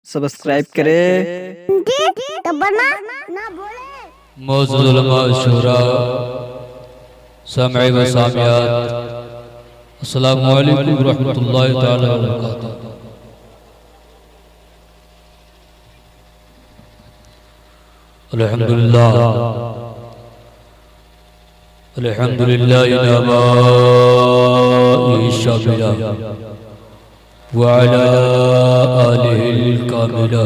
Subscribe करें। मौजूद उलमा शुरा सामई व सामियात, अस्सलामु अलैकुम व रहमतुल्लाहि तआला व बरकातुहू। अल्हम्दुलिल्लाह अल्हम्दुलिल्लाहि नबाई शामिला व अला आलिहिल कामिला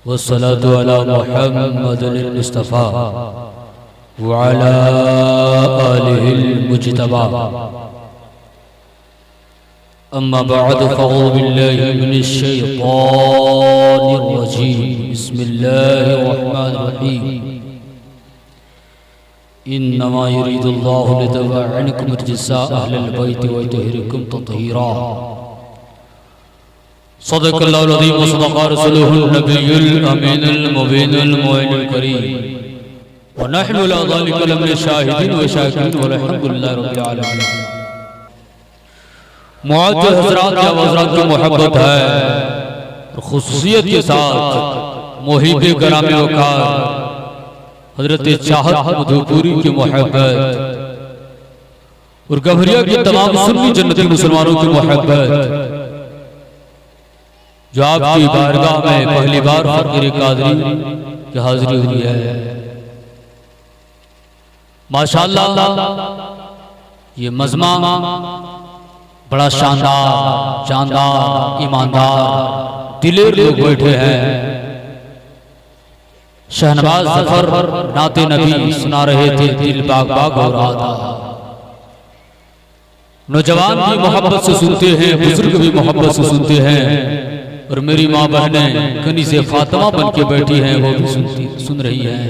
वस्सलातु अला मुहम्मदिल मुस्तफ़ा व अला आलिहिल मुज्तबा। अम्मा बअद फ़अऊज़ु बिल्लाहि मिनश शैतानिर रजीम। बिस्मिल्लाहिर रहमानिर रहीम। इन्नमा युरीदुल्लाहु लियुज़हिबा अन्कुम रिज्सा अहलिल बैति व युतहिरकुम तत्हीरा। सदक़ल्लाहुल अज़ीम व सदक़ रसूलुहुन नबियुल अमीनुल मुबीनुल मुइनुल करीम व नहनु अला ज़ालिका लमिन शाहिदीन व शाकिरीन वल्हम्दुलिल्लाहि रब्बिल आलमीन। मुअज़्ज़ज़ हज़रात या हज़रात की मोहब्बत है और खुसूसियत के साथ मुहिब कराम वक़ार हज़रत चाहत मधुपुरी की मोहब्बत और गभरिया की तमाम सुन्नी जन्नती मुसलमानों की मोहब्बत जो आपकी बारगाह में पहली बार फ़कीर कादरी की हाजिरी हुई है। माशाअल्लाह ये मज़मा बड़ा शानदार, जानदार, ईमानदार, दिलेर लोग बैठे हैं। शहनवाज ज़फ़र नाते नबी सुना रहे थे, दिल बाग बाग हो रहा था। नौजवान भी मोहब्बत से सुनते हैं, बुजुर्ग भी मोहब्बत से सुनते हैं और मेरी माँ बहनें कनीज़े फातिमा बन के बैठी हैं, वो भी सुन रही हैं।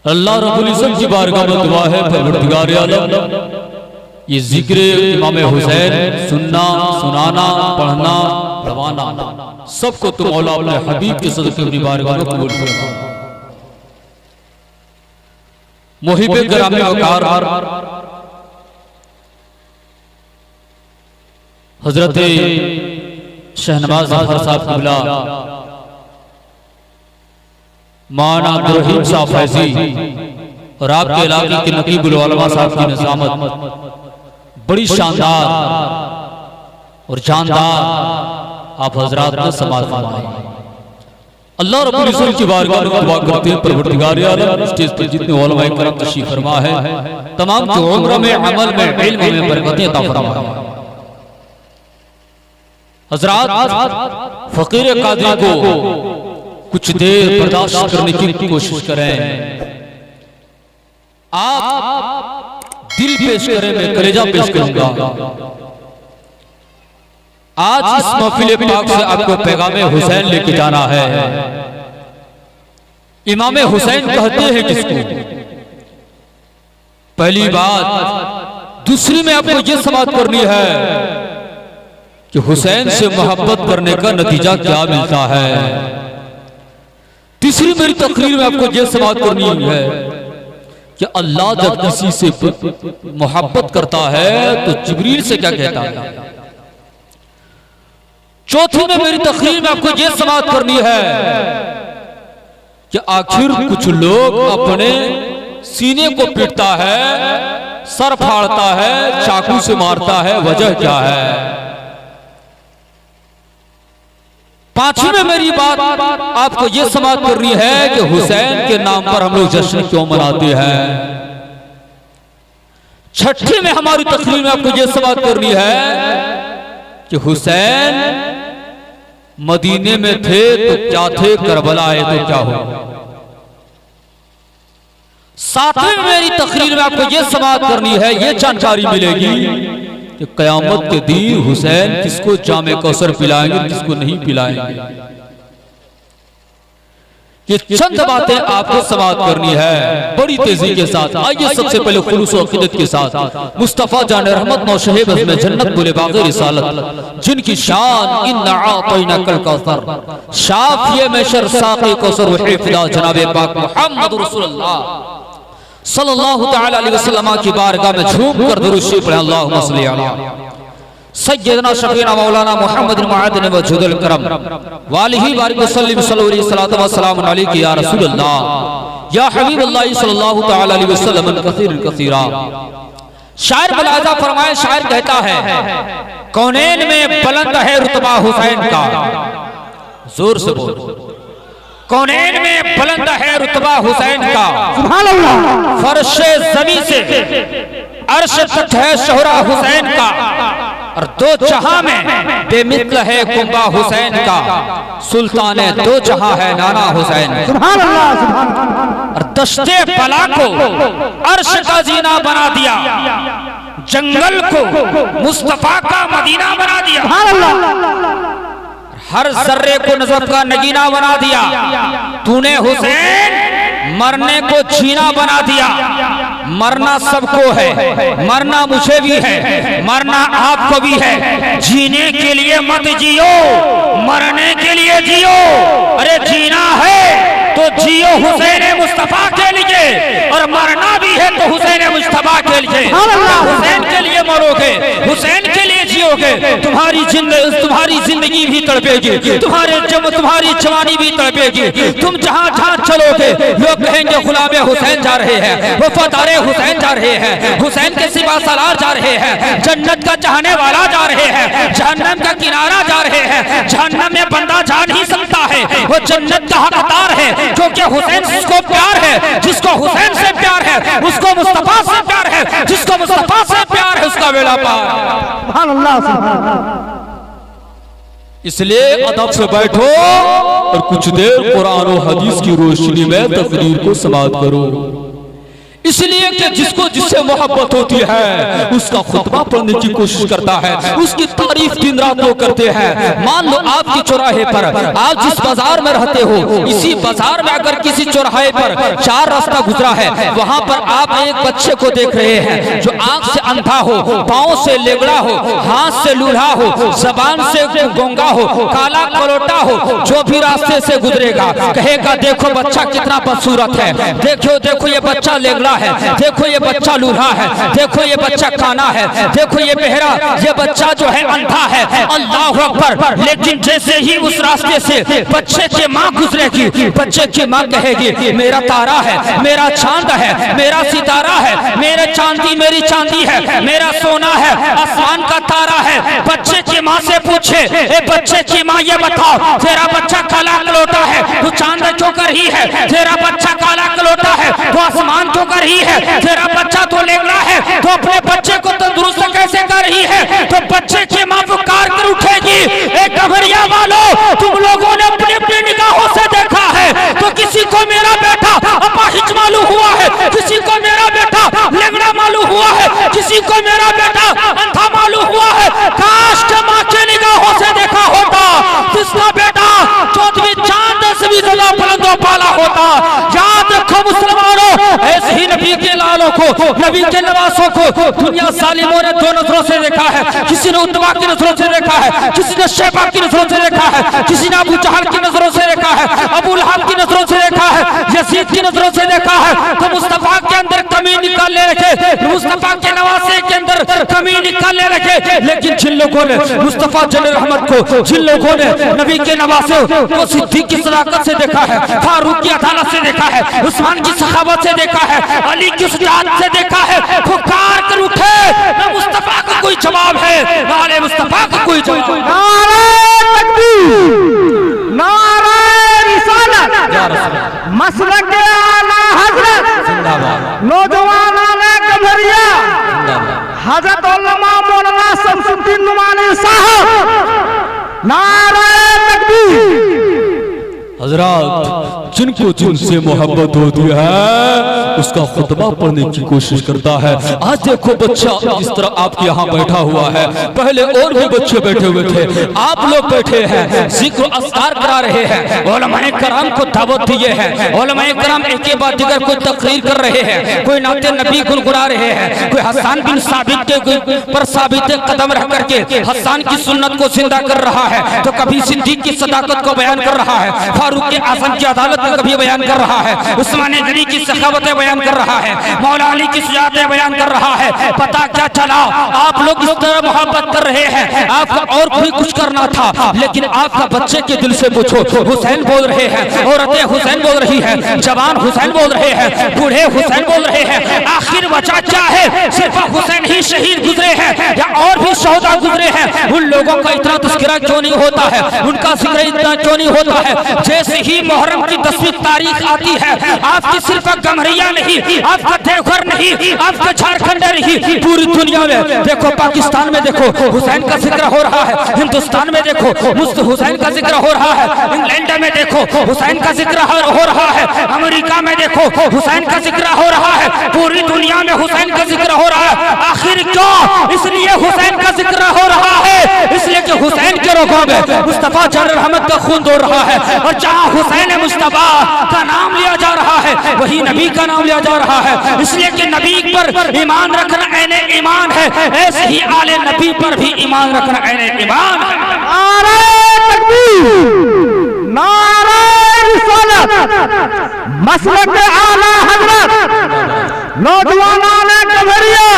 अल्लाह रब्बुल इज़्ज़त की बारगाह में दुआ है, परवरदिगार आलम ये जिक्र इमाम हुसैन सुनना, सुनाना, पढ़ना, रवाना सबको तुम मौला अपने हबीब के सदक़े अपनी बारगाह में कबूल फरमा। मुहिब गिरामी वक़ार हज़रत शहनवाज ज़फ़र साहब क़िबला, मौलाना अब्दुल रहीम साहब फैज़ी और आपके इलाके के नकीबुल उलमा साहब की निज़ामत बड़ी शानदार और जानदार आप हजरात ने समाज फरमाई। अल्लाह रब्बुल इज़्ज़त की बारगाह में दुआ करते हैं, परवरदिगार आलम स्टेज पर जितने उलमा करम तशरीफ फरमा है, तमाम की उम्र में, अमल में, इल्म में बरकतें अता फरमाए। हजरात फ़कीर कादरी को कुछ देर बर्दाश्त करने की कोशिश करें। आप दिल पेश करें, मैं कलेजा पेश करूंगा। आज इस महफिल पाक से आपको पैगाम हुसैन लेके जाना है। इमाम हुसैन कहते हैं किसको? पहली बात। दूसरी में आपको यह समाप्त करनी है कि हुसैन से मोहब्बत करने का नतीजा क्या मिलता है। तीसरी मेरी तकरीर में आपको यह समाप्त करनी है कि अल्लाह जब किसी से मोहब्बत करता है तो जिब्रील से क्या कहता है। चौथी में मेरी तकरीर में आपको यह समाप्त करनी है कि आखिर कुछ लोग अपने सीने को पीटता है, सर फाड़ता है, चाकू से मारता है, वजह क्या है। पांचवी में मेरी बात आपको यह समाप्त करनी है कि हुसैन के नाम पर हम लोग जश्न क्यों मनाते हैं। छठी में हमारी तकरीर में आपको यह समाप्त करनी है कि हुसैन मदीने में थे तो क्या थे, करबला आए तो क्या हो। सातवीं में मेरी तकरीर में आपको यह समाप्त करनी है, यह जानकारी मिलेगी कि क़यामत के दिन हुसैन किसको जामे कौसर पिलाएंगे, किसको नहीं पिलाएंगे। ये चंद बातें आपको समाप्त करनी है बड़ी तेजी के साथ। आइए सबसे पहले खुलूस और अक़ीदत के साथ मुस्तफ़ा जान रहमत नौशहे बज़ में जन्नत बोले बाग़े रिसालत, जिनकी शान इन्ना आतैनाकल कौसर, शाफ़िए महशर साक़ी कौसर व हिफ़्ज़ा जनाबे पाक मुहम्मद रसूलुल्लाह सल्लल्लाहु तआला अलैहि वसल्लम की बारगाह में झूम कर दुरूद शरीफ पढ़ें। अल्लाहुम्मा सल्ली अला सय्यदना शफीना मौलाना मुहम्मद मुआद्दिन वजूदुल करम वालिही बारिक वसल्लम सल्लल्लाहु अलैहि या रसूलल्लाह या हबीबल्लाह सल्लल्लाहु तआला अलैहि वसल्लम कसीरा। शायर बलाजा फरमाए, शायर कहता है कौनैन में बुलंद है रुतबा हुसैन का, जोर से बोल, कौनैन में बुलंद है रुतबा हुसैन का, सुभान अल्लाह। फर्शे ज़मीं से अर्श तक है शोहरा हुसैन का, और दो जहां में बेमिसल है कुंबा हुसैन का, सुल्तान दो जहां है नाना हुसैन, सुभान अल्लाह, सुभान अल्लाह। और दश्ते बला को अर्श का जीना बना दिया, जंगल को मुस्तफा का मदीना बना दिया, सुभान अल्लाह। हर जर्रे को नजर का नगीना बना दिया, तूने हुसैन मरने को जीना बना दिया। मरना सबको है, मरना मुझे भी है, मरना आपको भी है। जीने के लिए मत जियो, मरने के लिए जियो। अरे जीना है तो जियो हुसैन मुस्तफा के लिए, और मरना भी है तो हुसैन मुस्तफा के लिए। हुसैन के लिए मरोगे, हुसैन के लिए जियोगे, तुम्हारी जिंदगी भी तड़पेगी, तुम्हारी जवानी भी तड़पेगी। तुम जहाँ जहाँ चलोगे लोग कहेंगे गुलाम हुसैन जा रहे हैं, वफादार हुसैन जा रहे हैं, हुसैन के सिवा सालार जा रहे हैं, जन्नत का चाहने वाला जा रहे हैं, जहन्नम का किनारा जा रहे हैं। जहन्नम में बंदा जा नहीं सकता है, वो जन्नत का हकदार है, क्योंकि हुसैन जिसको प्यार है, जिसको हुसैन से प्यार है उसको मुस्तफा से प्यार है, जिसको मुस्तफा से प्यार है उसका बेड़ा पार। सुभान अल्लाह। इसलिए अदब से बैठो और कुछ देर कुरान और हदीस की रोशनी में तकरीर को समाअत करो। इसलिए कि जिसको जिससे मोहब्बत होती है उसका खुतबा पढ़ने की कोशिश करता है, उसकी तारीफ दिन रात लोग करते हैं। मान लो आपकी चौराहे पर, आप जिस बाजार में रहते हो, इसी बाजार में अगर किसी चौराहे पर चार रास्ता गुजरा है, वहां पर आप एक बच्चे को देख रहे हैं जो आंख से अंधा हो, पांव से लेगड़ा हो, हाथ से लूल्हा हो, जबान से गूंगा हो, काला कलोटा हो, जो भी रास्ते से गुजरेगा कहेगा देखो बच्चा कितना बदसूरत है, देखो देखो ये बच्चा लेगड़ा है, देखो ये बच्चा लूल्हा है, देखो ये बच्चा काना है, देखो ये बहरा, ये बच्चा जो है अंधा है। अल्लाह अकबर। लेकिन जैसे ही उस रास्ते से बच्चे की माँ गुजरेगी, बच्चे की माँ कहेगी मेरा तारा है, मेरा चांद है, मेरा सितारा है, मेरे चांदी मेरी चांदी है, मेरा सोना है, आसमान का तारा है। बच्चे की माँ से पूछे, ए बच्चे की माँ ये बताओ तेरा बच्चा काला कलोटा है तो चांद क्यों कर ही है, तेरा बच्चा काला कलोटा है तो आसमान क्यों कर ही है, तेरा बच्चा तो लेगड़ा है तो अपने बच्चे को तंदुरुस्त कैसे कर रही है। तो बच्चे की माँ पुकार कर उठेगी, एक खबरिया वालों तुम लोगों ने अपनी अपनी निगाहों से देखा है तो किसी को मेरा बेटा अपाहिज मालूम हुआ है, किसी को मेरा बेटा लेगड़ा मालूम हुआ है, किसी को मेरा बेटा अंधा मालूम हुआ है। काश के माँ की निगाहों से देखा होता जिसका बेटा 14वीं चांद से भी ज्यादा बुलंदों पाला होता। याद रखो मुसलमानों, ऐसे ही नबी के लालों को, नबी के नवासों को दुनिया सालिमों ने दो नजरों से देखा है। किसी ने उत्तबा की नजरों से देखा है, किसी ने शैबा की नजरों से देखा है, किसी ने अबू जहल की नजरों से देखा है, अबू लहब की नजरों से देखा है, यजीद की नजरों से देखा है। तो मुस्तफा के अंदर कमी निकाल ले रखे, मुस्तफा के नवासे के अंदर कमी निकाल ले रखे। लेकिन जिन लोगों ने मुस्तफा जन रहमत को, जिन लोगों ने नबी के नवासे को सिद्दीक की सदाकत से देखा है, फारूक की अदालत से देखा है, उस्मान की सखावत से देखा है, अली की सुजात से देखा है, पुकार कर उठे न मुस्तफा का कोई जवाब है, नारे मुस्तफा का कोई जवाब। नारे तकबीर, नारे रिसालत, मसलक आला हजरत जिंदाबाद, नौजवान आला कबरिया हजरत उलमा मौलाना शमसुद्दीन नुमानी साहब। नारे तकबीर। हजरत जिनको जिनसे मोहब्बत होती है उसका खुतबा पढ़ने की कोशिश करता है। आज देखो बच्चा इस तरह आपके यहाँ बैठा हुआ है, पहले और भी बच्चे बैठे हुए थे, आप लोग बैठे हैं, जिक्र अस्कार करा रहे हैं, उलमाए कराम को दावत दिए हैं, उलमाए कराम एक के बाद दिगर कोई तकरीर कर रहे हैं, कोई नाते नबी गुनगुना रहे हैं, कोई हसन बिन साबित के पर साबित कदम रख करके हसन की सुन्नत को जिंदा कर रहा है, तो कभी सिद्दीक की सदाकत को बयान कर रहा है, फारूक आजम की अदालत खिदमत भी बयान कर रहा है, उस्मान गनी की सखावतें बयान कर रहा है, मौला अली की सुजातें बयान कर रहा है। पता क्या चला, आप लोग इस तरह मोहब्बत कर रहे हैं, आपका और भी कुछ करना था, लेकिन आपका बच्चे के दिल से पूछो, हुसैन बोल रहे हैं, औरतें हुसैन बोल रही है, जवान हुसैन बोल रहे हैं, बूढ़े हुसैन बोल रहे हैं। आखिर वजह क्या है? सिर्फ हुसैन ही शहीद गुजरे हैं या और भी शोहदा गुजरे हैं? उन लोगों का इतना तस्करा क्यों नहीं होता है, उनका जिक्र इतना क्यों नहीं होता है? जैसे ही मुहर्रम की 10वीं तारीख आती है, आपकी सिर्फ गमरिया नहीं, आपका देवघर नहीं, आपका झारखंड नहीं, पूरी दुनिया में देखो, पाकिस्तान में देखो हुसैन का जिक्र हो रहा है, हिंदुस्तान में देखो हुसैन का जिक्र हो रहा है, इंग्लैंड में देखो हुसैन का जिक्र हो रहा है, अमेरिका में देखो हुसैन का जिक्र हो रहा है, पूरी दुनिया में हुसैन का जिक्र हो रहा है। आखिर क्यों? इसलिए हुसैन का जिक्र हो रहा है, इसलिए कि हुसैन के रोगों में मुस्तफा जान रहमत का खून दौड़ रहा है, और जहां हुसैन मुस्तफा का नाम लिया जा रहा है वही नबी का नाम लिया जा रहा है। इसलिए कि नबी पर ईमान रखना ऐने ईमान है, ऐसे ही आले नबी पर भी ईमान रखना ऐने ईमान है। नारे तकबीर, नारे रिसालत, मसलक आला हजरत नौजवानाने कमरिया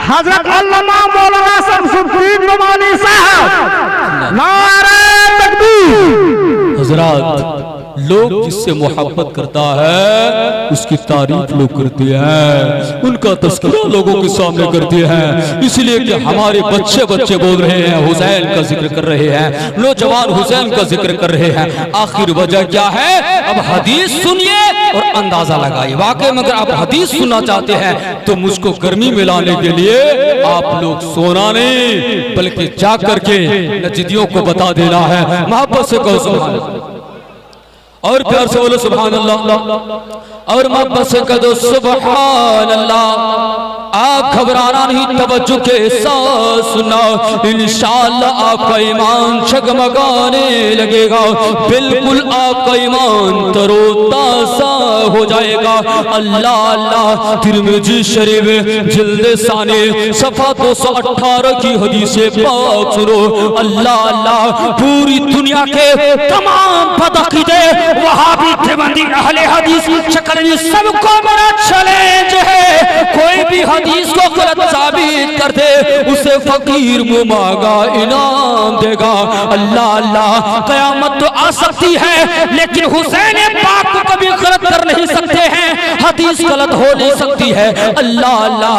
हजरत अल्लामा मौलाना शमसुद्दीन नुमानी साहब। नारे तकबीर। हजरत, लोग जिससे मोहब्बत करता है उसकी तारीफ लोग करते हैं, उनका तस्करा लोगों के सामने करते हैं, इसलिए कि हमारे बच्चे बोल रहे हैं, हुसैन का जिक्र कर रहे हैं, नौजवान हुसैन का जिक्र कर रहे हैं। आखिर वजह क्या है? अब हदीस सुनिए और अंदाजा लगाइए। वाकई में अगर आप हदीस सुनना चाहते हैं तो मुझको गर्मी में लाने के लिए आप लोग सोना नहीं बल्कि जा करके नजदियों को बता देना है। मोहब्बत से कहो सुभान अल्लाह, और प्यार से बोलो सुभान अल्लाह, और मोहब्बत से कह दो सुभान अल्लाह। आप घबराना नहीं, तवज्जो के साथ सुना, इंशाअल्लाह आपका ईमान जगमगाने लगेगा, बिल्कुल आपका ईमान तरोताजा हो जाएगा। अल्लाह अल्लाह। तिरमिज़ी शरीफ जिल्द साने सफा 218 की हदीस पाक सुनो। अल्लाह अल्लाह। पूरी दुनिया के तमाम बदअकीदे वहाबी देवबंदी अहले हदीस शकरनी सबको मेरा चैलेंज है, कोई भी हदीस को गलत साबित कर दे उसे फकीर मुंह मांगा इनाम देगा। अल्लाह अल्लाह। कयामत तो आ सकती है लेकिन हुसैन पाक को कभी गलत कर नहीं सकते हैं, हदीस गलत हो नहीं सकती है। अल्लाह अल्लाह।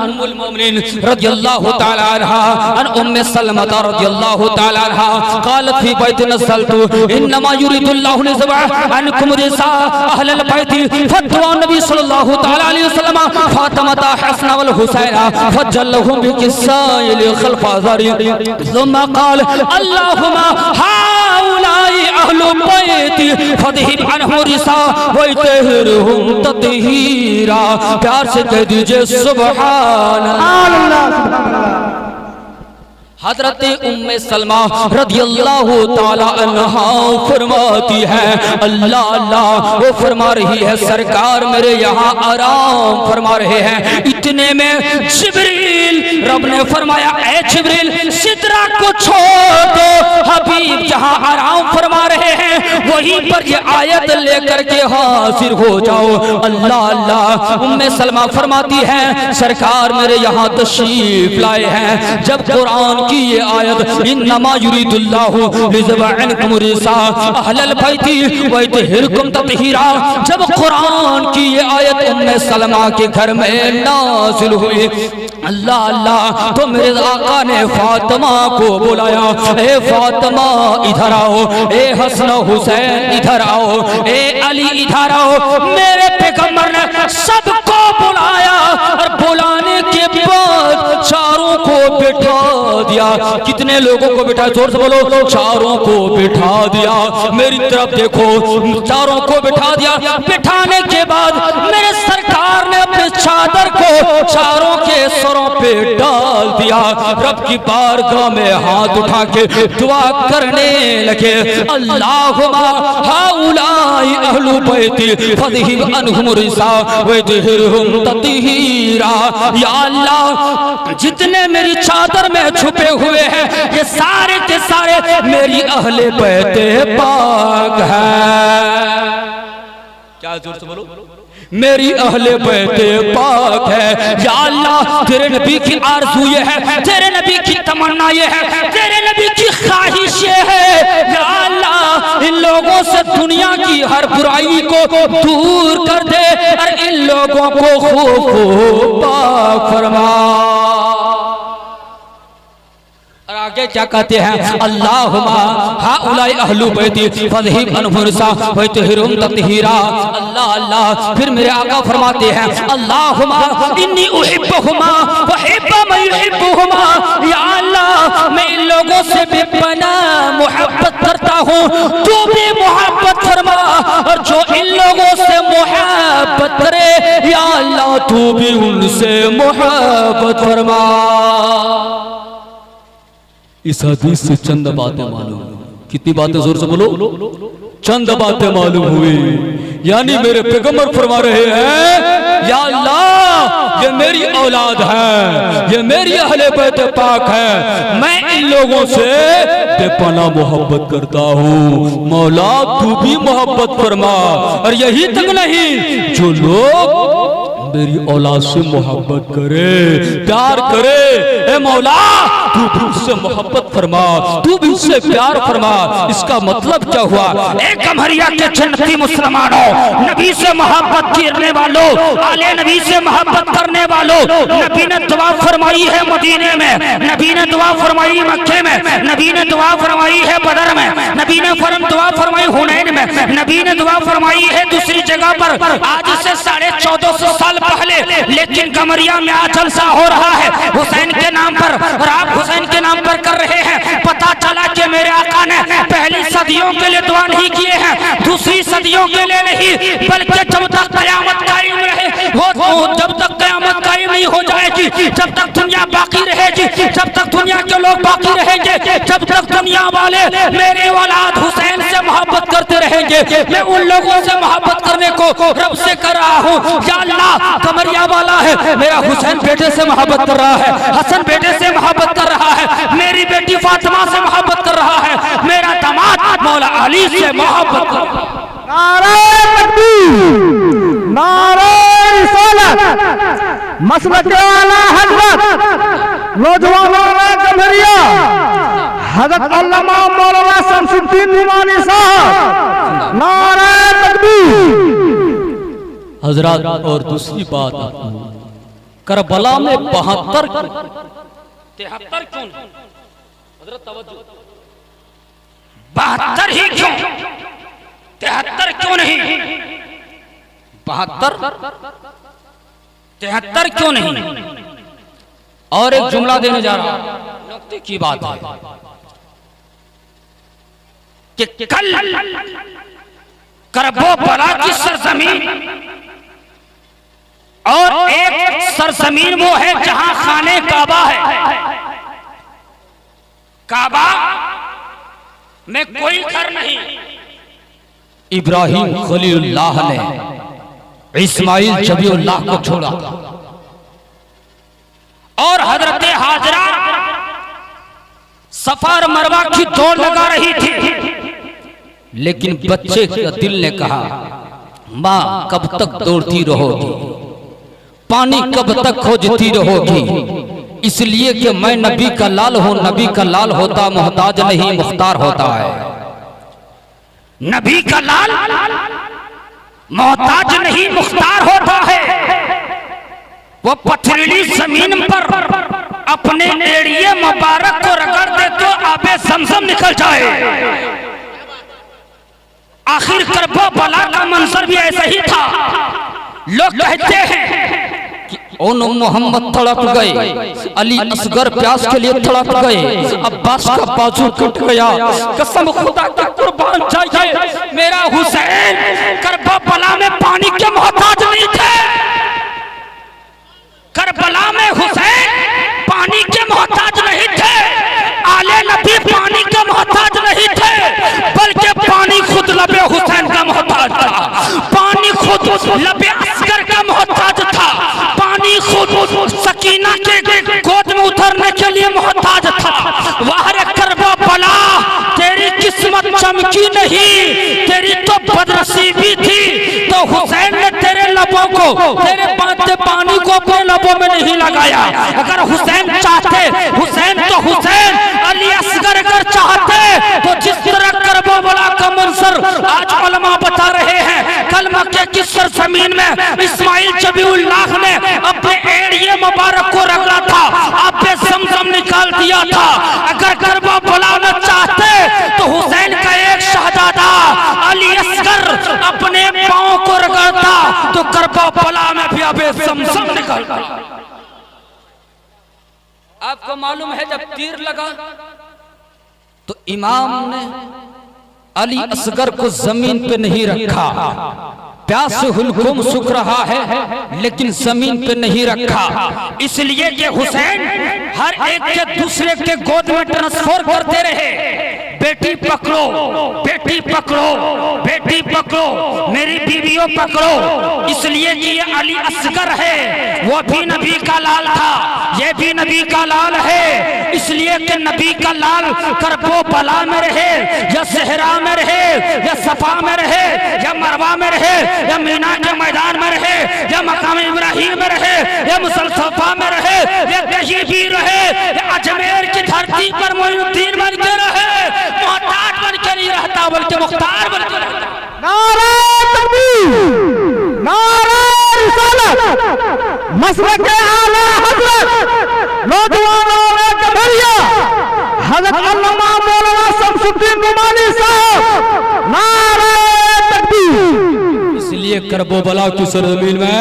उम्मुल मोमिनीन रज़ियल्लाहु तआला अन्हा अन उम्मे सलमा रज़ियल्लाहु तआला अन्हा क़ालत फी बैत नज़लतु इन्नमा युरिदुल्लाहु लियज़बअ अन्कुम रिसा अहलल बैत फतवा नबी सल्लल्लाहु तआला अलैहि वसल्लम फातिमा हसन वल हुसैन फजलहुम बिकिसाइल खल्फा ज़री सुम्मा क़ाल अल्लाहुम्मा हाउलाई अहलु बैति फदहिब अन्हुम रिसा वतहिरहुम ततहीरा। प्यार से कह दीजिए सुभान अल्लाह। हजरत उम्मे सलमा रज़ियल्लाहु ताला अन्हा फरमाती है, अल्लाह अल्लाह। वो फरमा रही है सरकार मेरे यहाँ आराम फरमा रहे हैं। इतने में जिब्रील, रब ने फरमाया ऐ जिब्रील सिदरा को छोड़ दो, हबीब जहाँ आराम फरमा रहे हैं वहीं पर ये आयत लेकर के हाजिर हो जाओ। अल्लाह अल्लाह। उम्मे सलमा फरमाती है सरकार मेरे यहाँ तशरीफ लाए हैं। जब कुरान की ये आयत इन्नमा युरिदुल्लाहु लियज़बअ अन्कुम रिसा अहलल बैति वयतहिरकुम ततहीरा, जब कुरान की ये आयत उम्मे सलमा के घर में नाज़िल हुई, अल्लाह अल्लाह, तो मेरे आका ने फातिमा को बुलाया, ए फातिमा इधर आओ, ए हसन हुसैन इधर आओ, ए अली इधर आओ। मेरे पैगंबर ने सबको बुलाया और बुलाने के बाद चारों को बिठा दिया। कितने लोगों को बिठा? जोर से बोलो। चारों को बिठा दिया। मेरी तरफ देखो, चारों को बिठा दिया। बिठाने के बाद मेरे सरकार सरकार ने अपने चादर को चारों के सरों पे डाल दिया। रब की बारगाह में हाथ उठा के दुआ करने लगे, अल्लाहुम्मा हाउलाई अहलु बैती फज़हिब अन्हुम रिज़ा वजहिरहुम तत्हीरा। या अल्लाह, जितने मेरी चादर में छुपे हुए हैं ये सारे के सारे मेरी अहले बैते पाक है। क्या जोर से बोलो, मेरी अहले बैते पाक है। या अल्लाह, तेरे नबी की आरज़ू ये है, तेरे नबी की तमन्ना ये है, तेरे नबी की ख्वाहिश ये है। या अल्लाह, इन लोगों से दुनिया की हर बुराई को दूर कर दे और इन लोगों को खूब पाक फरमा। और आगे क्या कहते हैं, अल्लाहुम्मा हाउलाई अहलु बैती फज़हिब अन्हुम रिज़ा वतहिरुम तत्हीरा। अल्लाह अल्लाह, फिर मेरे आका फरमाते हैं, अल्लाहुम्मा इन्नी उहिब्बुहुमा व हिब्ब मन युहिब्बुहुमा। या अल्लाह, मैं इन लोगों से बेपनाह मोहब्बत करता हूँ, तू भी मोहब्बत फरमा, और जो इन लोगों से मोहब्बत करे या अल्लाह तू भी उनसे मोहब्बत फरमा। इस हदीस से चंद बातें मालूम, कितनी बातें, जोर से बोलो, चंद बातें मालूम हुई। यानी मेरे पैगंबर फरमा रहे हैं, या अल्लाह, ये मेरी औलाद है, ये मेरी अहले बैत पाक है, मैं इन लोगों से बेपनाह मोहब्बत करता हूँ, मौला तू भी मोहब्बत फरमा। और यही तक नहीं, जो लोग मेरी औलाद से मोहब्बत करे, प्यार करे, ए मौला तू भी उससे मोहब्बत फरमा, तू भी उससे प्यार फरमा। इसका मतलब क्या हुआ, एक कमरिया के जन्नती मुसलमानों, नबी से मोहब्बत करने वालों, आले नबी से मोहब्बत करने वालों, नबी ने दुआ फरमाई है मदीने में, नबी ने दुआ फरमाई मक्के में, नबी ने दुआ फरमाई है बदर में, नबी ने दुआ फरमाई हुनैन में, नबी ने दुआ फरमाई है दूसरी जगह पर आज से 1450 साल पहले। लेकिन कमरिया में आज जलसा हो रहा है हुसैन के नाम पर, और आप हुसैन के नाम पर कर रहे हैं। पता चला कि मेरे आका ने पहली सदियों के लिए दुआ नहीं किए हैं, दूसरी सदियों के लिए नहीं, बल्कि जब तक कयामत कायम रहे हो, जब तक कयामत कायम नहीं हो जाएगी, जब तक दुनिया बाकी रहेगी, जब तक दुनिया के लोग बाकी रहेंगे, जब तक दुनिया वाले मेरे औलाद हुसैन से मोहब्बत करते रहेंगे, मैं उन लोगों से मोहब्बत करने को रब से कर रहा हूँ। या अल्लाह, कमरिया वाला है, मेरा हुसैन बेटे से मोहब्बत कर रहा है, हसन बेटे से मोहब्बत कर रहा है, मेरी बेटी फातिमा से मोहब्बत कर रहा है, मेरा दामाद मौला अली से मोहब्बत कर रहा है। नारे तकबीर, नारे रिसालत, मसलक आला हजरत नौजवानों कमरिया हजरत अल्लामा मौलाना शमसुद्दीन नुमानी साहब, नारे तकबीर। हजरत, और दूसरी बात, करबला में 72 73 क्यों, हजरत तवज्जो, 72 ही क्यों, 73 क्यों नहीं, 72 73 क्यों नहीं। और एक जुमला देने जा रहा हूं, नुक्ते की बात है कि कल करबो बला की सरजमीन, और एक सरजमीन वो है जहां खाने काबा है, काबा में कोई घर नहीं। इब्राहिम खलीलुल्लाह ने इस्माइल जबीउल्लाह को छोड़ा, और हजरत हाजरा सफा और मरवा की दौड़ लगा रही थी, लेकिन बच्चे के दिल ने कहा, माँ कब तक दौड़ती रहोगी, पानी कब तक खोजती रहोगी, इसलिए कि मैं नबी का लाल हूं, नबी का लाल होता मोहताज नहीं मुख्तार होता है। नबी का लाल मोहताज नहीं मुख्तार होता है। वो पथरीली जमीन पर अपने एड़िए मुबारक को रगड़ दे तो आबे ज़मज़म निकल जाए। आखिर करबो बला का मंजर भी ऐसा ही था। लोग कहते हैं कि उन मोहम्मद तड़प गए, अली असगर प्यास के लिए तड़प गए, अब्बास का बाजू कट गया, कसम खुदा का कुर्बान जाइए मेरा हुसैन करबला में पानी के मोहताज नहीं थे। करबला में हुसैन पानी के मोहताज नहीं थे, आले नबी पानी के मोहताज नहीं थे, बल्कि पानी खुद लबे हुसैन का मोहताज था, पानी खुद लबे अस्कर का मोहताज था, पानी खुद सकीना के गोद में उतरने के लिए मोहताज था। वाह रे करबला, तेरी किस्मत चमकी नहीं, तेरी तो बदनसीबी थी, तो हुसैन ने तेरे लबों को, तेरे बांधते पानी को अपने लबों में नहीं लगाया। अगर हुसैन चाहते, हुसैन तो हुसैन, अली असगर अगर चाहते तो जिस तरह करबला का मंजर आज उलमा बता रहे हैं, कल मक्के की सरजमीन में इस्माइल जबीउल्लाह ने अपने एड़िए मुबारक को रगड़ा था, आपने जमजम निकाल दिया था। अगर करबला न चाहते तो हुसैन का एक शहजादा अली असगर अपने पांव को रगड़ता तो करबला में भी अबे जमजम निकलता। आपको मालूम है जब तीर लगा तो इमाम ने अली असगर को जमीन पे नहीं रखा, प्यास से हुलकुम सूख रहा है लेकिन जमीन पे नहीं रखा, इसलिए कि हुसैन हर एक के दूसरे के गोद में ट्रांसफर करते रहे, बेटी पकड़ो, बेटी पकड़ो, बेटी पकड़ो, मेरी बीवियों पकड़ो, इसलिए कि ये अली असगर है, वो भी नबी का लाल था, ये भी नबी का लाल है, इसलिए कि नबी का लाल करबला में रहे या सहरा में रहे या सफा में रहे या मरवा में रहे या मीना के मैदान में रहे या मकाम इब्राहिम में रहे या मुसलसफा में रहे या कहीं भी रहे या अजमेर की धरती पर मोइनुद्दीन बन के रहे, मोहताज बन के नहीं रहता बल्कि मुख्तार बन के रहता। नारे तकबीर, नारे रिसालत, मसलक आला हजरत नौजवानों ने कमरिया हजरत अल्लामा मौलाना शमसुद्दीन नुमानी साहब, नारे तकबीर। इसलिए करबला की सरजमीन में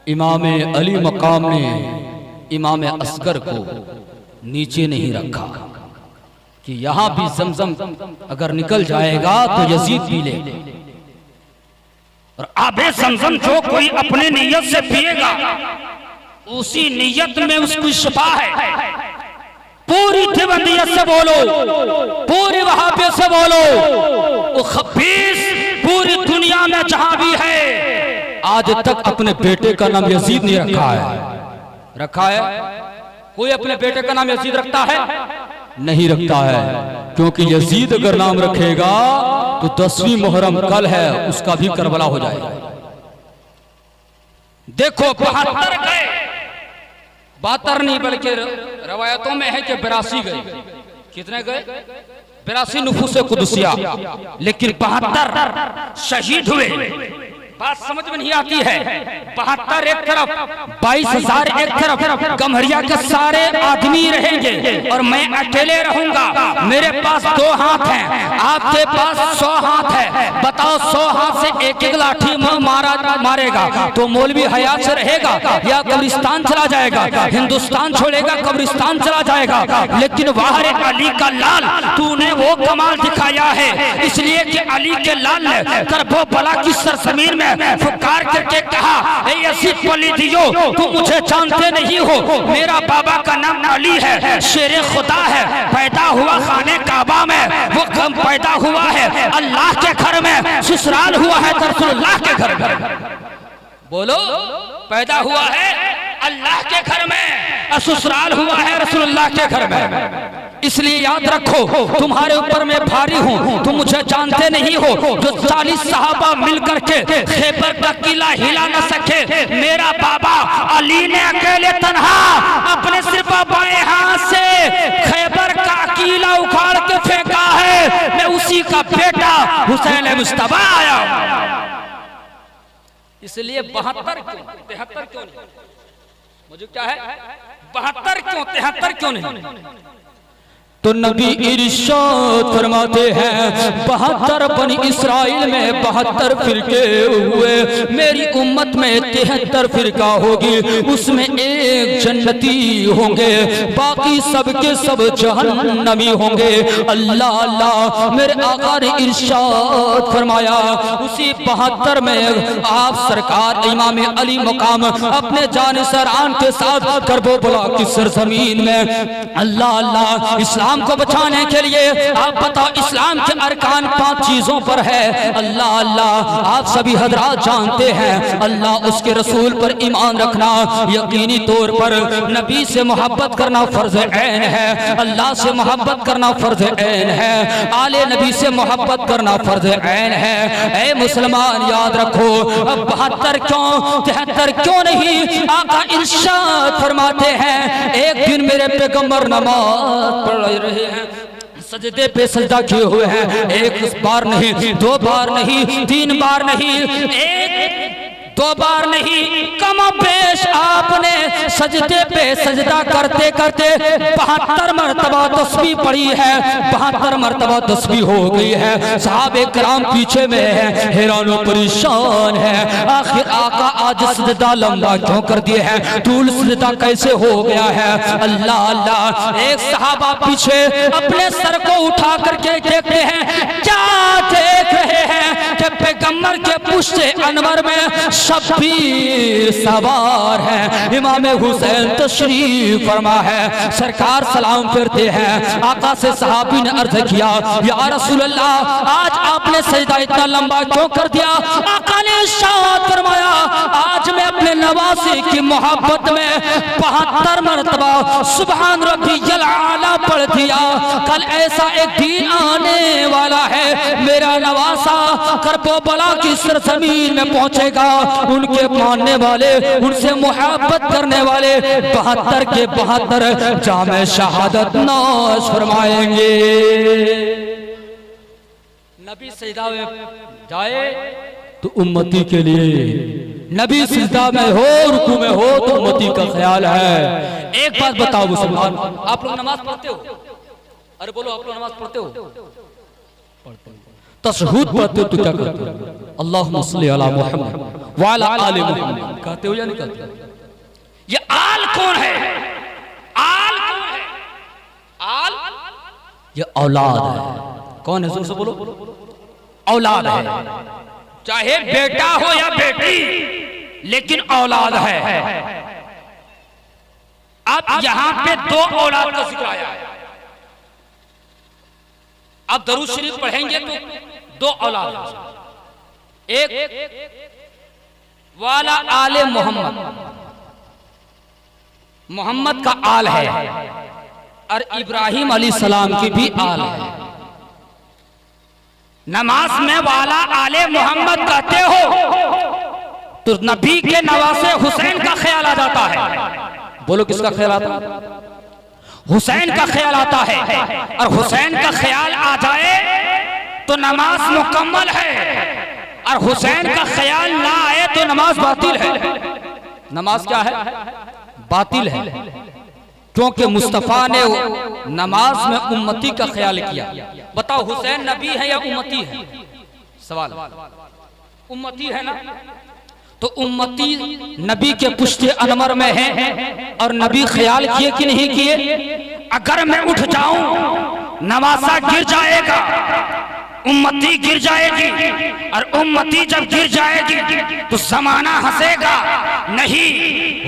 इमाम अली मकाम ने इमाम असगर को नीचे नहीं रखा कि यहां भी जमजम अगर निकल जाएगा तो यजीद पी ले, और आबे जमजम जो कोई अपने नियत से पिएगा उसी नियत में उसकी शिफा है। पूरी देवबंदियत से बोलो, पूरी वहाबे से बोलो, वो खबीस पूरी दुनिया में जहां भी है आज तक अपने बेटे का नाम यजीद नहीं रखा है। रखा है? कोई अपने बेटे का नाम यजीद रखता है? नहीं रखता है, क्योंकि यजीद अगर नाम रखेगा तो 10वीं मुहर्रम कल है, उसका भी करबला हो जाएगा। देखो 72 गए, 72 नहीं बल्कि रवायतों में है कि 82 गए। कितने गए? 82 नुफूस कुदसिया, लेकिन 72 शहीद हुए। बात समझ में नहीं आती है। 72 एक तरफ, 22,000 एक तरफ, गम्हरिया के सारे आदमी रहेंगे और मैं अकेले रहूंगा। मेरे पास 2 हाथ हैं, आपके पास 100 हाथ है। बताओ 100 हाथ से एक एक लाठी मारेगा तो मौलवी हयात से रहेगा या कब्रिस्तान चला जाएगा? हिंदुस्तान छोड़ेगा, कब्रिस्तान चला जाएगा। लेकिन वाहरे अली का लाल, तूने वो कमाल दिखाया है, इसलिए कि अली के लाल ने करबला की सरजमीन में फुकार करके कहा, यजीद वलीदियो, तुम मुझे जानते नहीं हो, मेरा बाबा का नाम अली है, शेरे खुदा है, पैदा हुआ खाने काबा में, वो कम पैदा हुआ है अल्लाह के घर में, ससुराल हुआ है रसूलुल्लाह के घर में। बोलो, पैदा हुआ है अल्लाह के घर में और ससुराल हुआ है रसूलुल्लाह के घर में। इसलिए याद रखो, तुम्हारे ऊपर मैं भारी हूँ, तुम मुझे जानते नहीं हो। जो 40 सहाबा मिलकर के खैबर का किला हिला न सके, मेरा बाबा अली ने अकेले तन्हा अपने सिर्फ बाएं हाथ से खैबर का किला उखाड़ के फेंका है। मैं उसी का बेटा हुसैन मुस्तफा आया। इसलिए 72 क्यों, 73 क्यों नहीं? मुझे क्या है 72 क्यों, 73 क्यों नहीं? तो नबी इरशाद फरमाते हैं 72 बनी इस्राइल में 72 फिरके हुए, मेरी उम्मत में 73 फिरका होगी, उसमें एक जन्नती होंगे, बाकी सबके सब जहन्नमी होंगे। अल्लाह अल्लाह, मेरे आका ने इरशाद फरमाया उसी 72 में आप सरकार इमाम अली मकाम अपने जानिसरान के साथ करबला की सरजमीन में अल्लाह अल्लाह इस्लाम को बचाने के लिए आप बताओ इस्लाम के अरकान 5 चीजों पर है। अल्लाह अल्लाह, आप सभी हजरात जानते हैं अल्लाह उसके रसूल पर ईमान रखना यकीनी तौर पर, नबी से मोहब्बत करना फर्ज ऐन है, अल्लाह से मोहब्बत करना फर्ज ऐन है, आले नबी से मोहब्बत करना फर्ज ऐन है। ऐ मुसलमान याद रखो, अब 72 क्यों 73 क्यों नहीं, आका इरशाद फरमाते हैं एक दिन मेरे पैगंबर नमाज पढ़ रहे हैं, सजदे पे सजदा किए हुए हैं, एक बार नहीं 2 बार नहीं 3 बार नहीं, 2 बार नहीं, कम पेश आपने सजदे पे सजदा करते करते 72 मरतबा तस्बीह पढ़ी है, 72 मरतबा तस्बीह हो गई है। सहाबे कराम पीछे में है, हैरान और परेशान है, आखिर आका आज सजदा लंबा क्यों कर दिए हैं, तूल सजदा कैसे हो गया है। अल्लाह अल्लाह, एक सहाबा पीछे अपने सर को उठा करके देखते हैं, क्या देख रहे हैं कि पैगंबर के पुश्ते अनवर में शब्बीर सवार है, इमाम हुसैन तशरीफ फरमा है, सरकार सलाम फिरते हैं। आका से सहाबी ने अर्ज किया या रसूल अल्लाह, आज आपने सजदा इतना लंबा क्यों कर दिया। आका ने इरशाद फरमाया आज मैं अपने नवासी की मोहब्बत में 72 मरतबा सुभान रब्बियल आला पढ़ दिया। कल ऐसा एक दिन आने वाला है, मेरा नवासा करबला की सरजमीन में पहुंचेगा, उनके मानने वाले उनसे मोहब्बत करने वाले 72 के 72 जामे शहादत नौश फरमाएंगे। नबी सजदा में जाए तो उम्मती के लिए, नबी सजदा में हो रुकू में हो तो उम्मती का ख्याल है। एक बात बताओ मुसलमान, आप लोग नमाज पढ़ते हो? अरे बोलो, आप लोग नमाज पढ़ते हो? तशहुद पढ़ते हो तो क्या करते हो? अल्लाहुम्मा सल्ली अला मुहम्मद व अला आलि मुहम्मद कहते हो या नहीं कहते? ये आल कौन है? आल कौन है? आल ये औलाद है। कौन है? जोर से बोलो। औलाद है, चाहे बेटा हो या बेटी, लेकिन औलाद है। अब यहां पे 2 औलाद का जिक्र आया है। अब दरूद शरीफ पढ़ेंगे तो 2 औलाद, एक वाला आले मोहम्मद, मोहम्मद का आल है, और इब्राहिम अलैहिस्सलाम की भी आल है। नमाज में वाला आले मोहम्मद कहते हो तो नबी के नवासे हुसैन का ख्याल आ जाता है। बोलो किसका ख्याल आता है? हुसैन का ख्याल आता है, और हुसैन का ख्याल आ जाए तो नमाज मुकम्मल है, और हुसैन का ख्याल ना आए तो नमाज बातिल है। नमाज क्या है? बातिल है, क्योंकि मुस्तफा ने नमाज में उम्मती का ख्याल किया। बताओ हुसैन नबी है या उम्मती है? सवाल। उम्मती है ना, तो उम्मती नबी के पुश्ते अनवर में है, और नबी ख्याल किए कि नहीं किए? अगर मैं उठ जाऊं नवासा गिर जाएगा, उम्मती गिर जाएगी, और उम्मती जब गिर जाएगी तो जमाना हंसेगा। नहीं,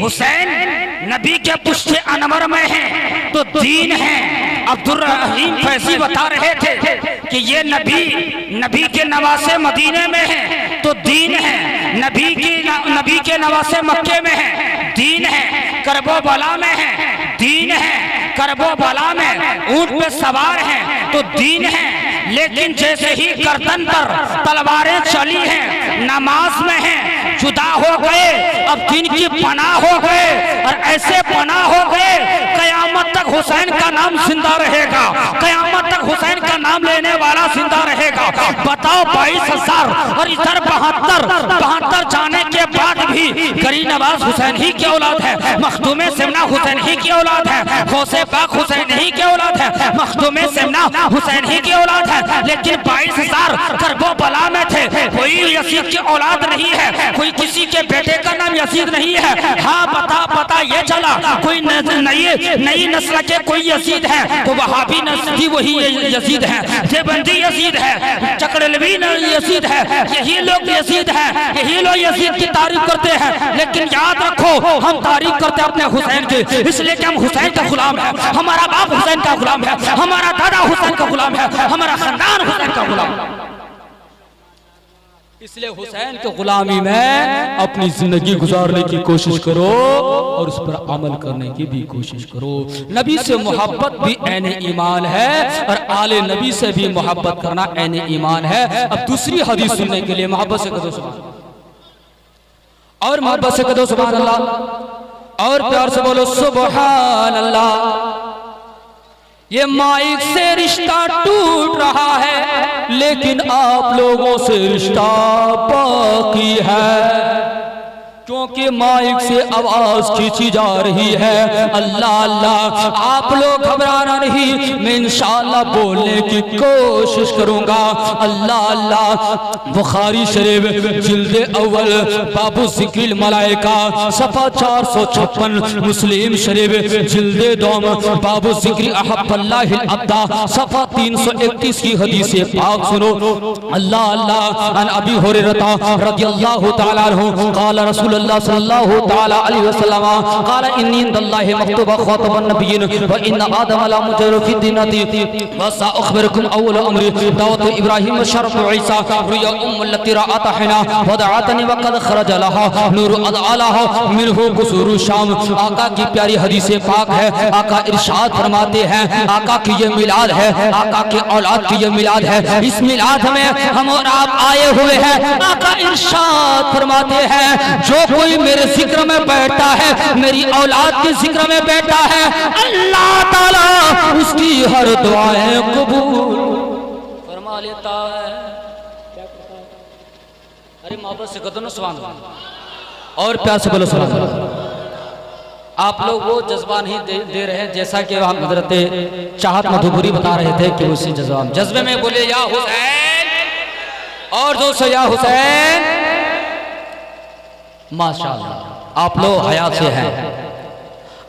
हुसैन नबी के पुश्ते अनवर में है तो दीन है। अब्दुल रहीम फैजी बता रहे थे कि ये नबी के नवासे मदीने में है तो दीन है, नबी के नवासे मक्के में है, दीन है, करबो बला में है, दीन है, करबो बला में ऊंट पे सवार है तो दीन है। लेकिन जैसे ही गर्दन पर तलवारें चली हैं, नमाज में हैं, जुदा हो गए, अब दिन की पनाह हो गए, और ऐसे पनाह हो गए कयामत तक हुसैन का नाम जिंदा रहेगा, कयामत तक हुसैन का नाम लेने वाला जिंदा रहेगा। बताओ 22,000 और इधर 72 जाने के बाद भी गरी नवाज हुसैन ही की औलाद है, मखदूमे सिमना हुसैन ही की औलाद है, गौसे पाक हुसैन ही की औलाद है, मखदूमे सिमना हुसैन ही की औलाद है। लेकिन 22,000 करबो बला में थे, कोई यजीद की औलाद नहीं है, कोई किसी के बेटे का नाम यजीद नहीं है। हाँ पता ये चला कोई नई नस्ल के कोई यजीद है तो वहाबी नस्ल की वही यजीद है, देवबंदी यजीद है, चकड़लवी यजीद है, यही लोग यजीद है, यही लोग यजीद की तारीफ करते हैं। लेकिन याद रखो हम तारीफ करते हैं अपने हुसैन की, इसलिए कि हम हुसैन का गुलाम है, हमारा बाप हुसैन का गुलाम है, हमारा दादा हुसैन का गुलाम है, हमारा खानदान हुसैन का गुलाम है। इसलिए हुसैन की गुलामी में अपनी जिंदगी गुजारने की कोशिश करो और उस पर अमल करने की भी कोशिश करो। नबी से मोहब्बत भी ऐने ईमान है और आले नबी से भी मोहब्बत करना ऐने ईमान है। अब दूसरी हदीस सुनने के लिए मोहब्बत से कदो सुभान, और मोहब्बत से कदो सुभान अल्लाह, और प्यार से बोलो सुभान अल्लाह। ये माइक से रिश्ता टूट रहा है लेकिन आप लोगों से रिश्ता बाकी है, क्योंकि माइक से आवाज खींची जा रही है। अल्लाह अल्लाह आप लोग घबराना नहीं, मैं इंशाअल्लाह बोलने की कोशिश करूंगा। अल्लाह अल्लाह बुखारी शरीफ जिल्दे अव्वल बाबू जिक्रिल मलाइका सफा 456, मुस्लिम शरीफ जिल्दे दोम बाबू जिक्री अहब्बल्लाहिल अब्दा सफा 331 की हदीस पाक सुनो। अल्लाह अल्लाह अन अबी हुरैरा रज़ियल्लाहु तआला अन्हु क़ाल रसूल सल्लल्लाहु तआला अलैहि वसल्लम क़ाल इन्नी इंदल्लाहि मक्तूबा ख़ातबन नबिय्यिन व इन आदम ला मुजर फी दीनती व सअख़बिरुकुम अव्वल अमरी दावत इब्राहीम शरफ ईसा रुया उम्मती राअत हिना वदअतनी व क़द खरज लहा नूर अदअलहा मिनहु कुसूर शाम। आका की प्यारी हदीस पाक है। आका इरशाद फरमाते हैं, आका की ये मिलाद है, आका के औलाद की ये मिलाद है। इस मिलाद में हम और आप आए हुए हैं। आका इरशाद फरमाते हैं, जो कोई मेरे जिक्र में बैठता है, मेरी औलाद के जिक्र में बैठता है, अल्लाह ताला उसकी हर दुआएं कबूल फरमा लेता है। अरे मोहब्बत से कदम सुभान अल्लाह, और प्यार से बोलो सुभान अल्लाह। आप लोग वो जज्बा नहीं दे रहे हैं जैसा कि हम हजरत चाहत मधुपुरी बता रहे थे कि उसी जज्बे में बोले या हुसैन, और दोस्तों या हुसैन। माशाअल्लाह आप लोग हया से हैं।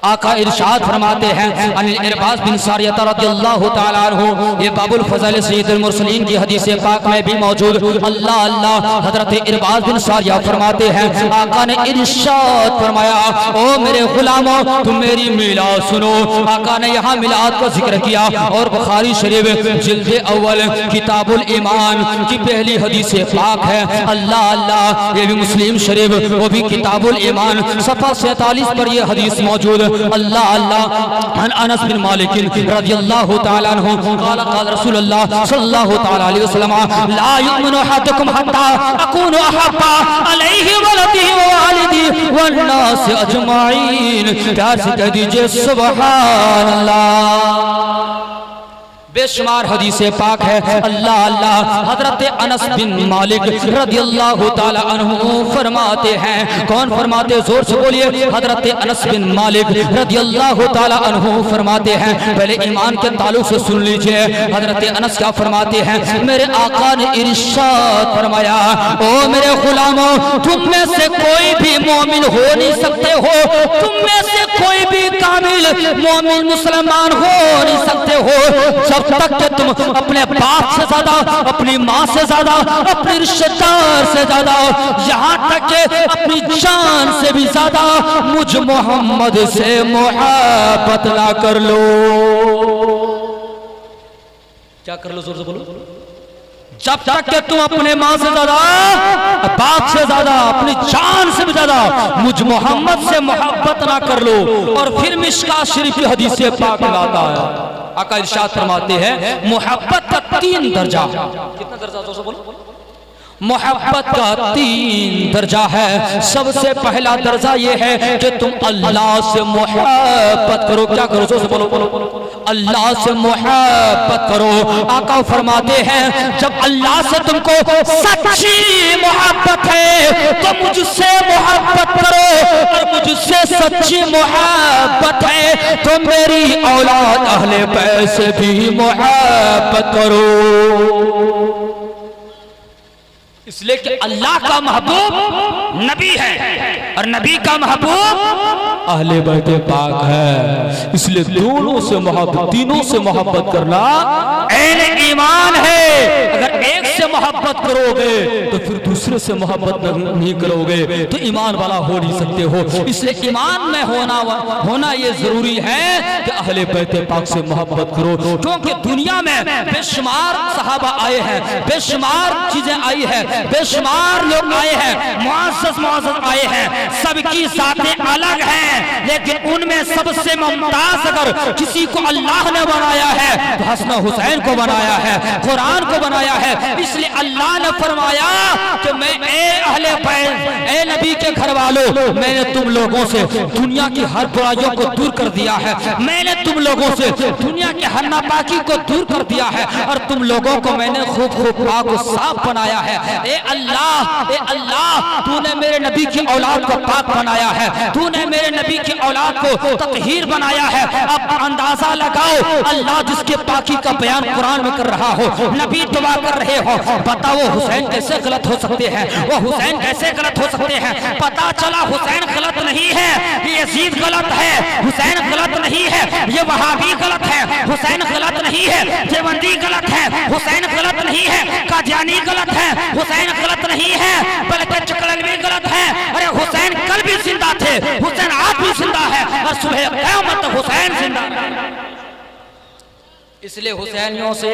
आका इरशाद फरमाते हैं अनिल इरबाज बिन सारियता रज़ियल्लाहु तआला अन्हु, ये बाबुल फज़ल सय्यदुल मुरसलीन की हदीस पाक में भी मौजूद। अल्लाह अल्लाह हजरत इरबाज बिन सारिया फरमाते हैं, आका ने इरशाद फरमाया, ओ मेरे गुलामों तुम मेरी मिलाद सुनो। आका ने यहाँ मिलाद का जिक्र किया और बुखारी शरीफ जिल्दे अव्वल किताबुल ईमान की पहली हदीस पाक है। अल्लाह अल्लाह ये भी मुस्लिम शरीफ वो भी किताबुल ईमान सफ़ा 47 पर ये हदीस मौजूद। अल्लाह अल्लाह अनस बिन मालिक रज़ियल्लाहु तआला अन्हु क़ाल क़ाल रसूलुल्लाह सल्लल्लाहु तआला अलैहि वसल्लम ला युमिनु अहदुकुम हत्ता अकूनु अहब्बा अलैहि वलदिही व वालिदिही वन नास अजमाइन। प्यार से कह दीजिए सुभान अल्लाह। बेशुमार हदीस पाक है। अल्लाह अल्लाह हजरत अनस बिन मालिक रज़ियल्लाहु ताला अन्हु फरमाते हैं, कौन फरमाते, जोर से बोलिए, हजरत अनस बिन मालिक रज़ियल्लाहु ताला अन्हु फरमाते हैं। पहले ईमान के ताल्लुक से सुन लीजिए, हजरत अनस क्या फरमाते हैं, मेरे आका ने इरशाद फरमाया, ओ मेरे गुलामों तुम में से कोई भी मोमिन हो नहीं सकते हो, तुम में से कोई भी कामिल मोमिन मुसलमान हो नहीं सकते हो जब तक कि तुम अपने बाप से ज्यादा, अपनी माँ से ज्यादा, अपने रिश्तेदार से ज्यादा, यहाँ तक कि अपनी जान से भी ज्यादा मुझ मोहम्मद से मोहब्बत ना कर लो। क्या कर लो, जोर से बोलो। जब तक कि तुम अपने माँ से ज्यादा, बाप से ज्यादा, अपनी जान से भी ज्यादा मुझ मोहम्मद से मोहब्बत ना कर लो। और फिर मिशकात शरीफ की हदीस पाक में आता है, आका इरशाद फरमाते हैं, मोहब्बत का 3 दर्जा। कितना दर्जा, तो बोलो। मोहब्बत का 3 दर्जा है। सबसे पहला दर्जा ये है कि तुम अल्लाह से मोहब्बत करो। क्या करो, जोर से बोलो, बोलो। अल्लाह से मोहब्बत करो। आका फरमाते हैं जब अल्लाह से तुमको सच्ची मोहब्बत है तो मुझसे मोहब्बत करो, और मुझसे सच्ची मोहब्बत है तो मेरी औलाद अहले बैत से भी मोहब्बत करो। इसलिए कि अल्लाह का महबूब नबी है और नबी का महबूब अहले बैत पाक है। इसलिए दोनों से मोहब्बत, तीनों से मोहब्बत करना ऐन ईमान है। अगर एक से मोहब्बत करोगे तो फिर दूसरे से मोहब्बत नहीं करोगे तो ईमान वाला हो नहीं सकते हो। इसलिए ईमान में होना ये जरूरी है कि अहले बैत पाक से मोहब्बत करो, क्योंकि दुनिया में बेशुमार सहाबा आए हैं, बेशुमार चीजें आई है, बेशुमार लोग आए हैं, मुअज़्ज़ज़ आए हैं, सबकी जातें अलग हैं, लेकिन उनमें सबसे मुमताज अगर किसी को अल्लाह ने बनाया है तो हसन हुसैन को बनाया है, कुरान को बनाया है। इसलिए अल्लाह ने फरमाया कि मैं अहले बैत, ए नबी के घर वालों, मैंने तुम लोगों से दुनिया की हर बुराइयों को दूर कर दिया है, मैंने तुम लोगों से दुनिया के हर नापाकी को दूर कर दिया है, और तुम लोगों को मैंने खूब पाक और साफ बनाया है। ए अल्लाह, तूने मेरे नबी की औलाद को पाक बनाया है, तूने मेरे नबी की औलाद को तत्हीर बनाया है। अब अंदाजा लगाओ, अल्लाह जिसके पाकी का बयान कुरान में कर रहा हो, नबी दुआ कर रहे हो, बताओ हुसैन कैसे गलत हो सकते हैं, वो हुसैन कैसे गलत हो सकते हैं। पता चला हुसैन गलत नहीं है, ये यजीद गलत है, हुसैन गलत नहीं है, ये वहाबी गलत है, हुसैन गलत नहीं है, देवबंदी गलत है, हुसैन गलत नहीं है, कादियानी गलत है, हुसैन गलत नहीं है, बल्कि चकलवी गलत है। अरे हुसैन कल भी जिंदा थे, हुसैन आज भी जिंदा है, और सुबह क़यामत तक हुसैन जिंदा है। इसलिए हुसैनियों से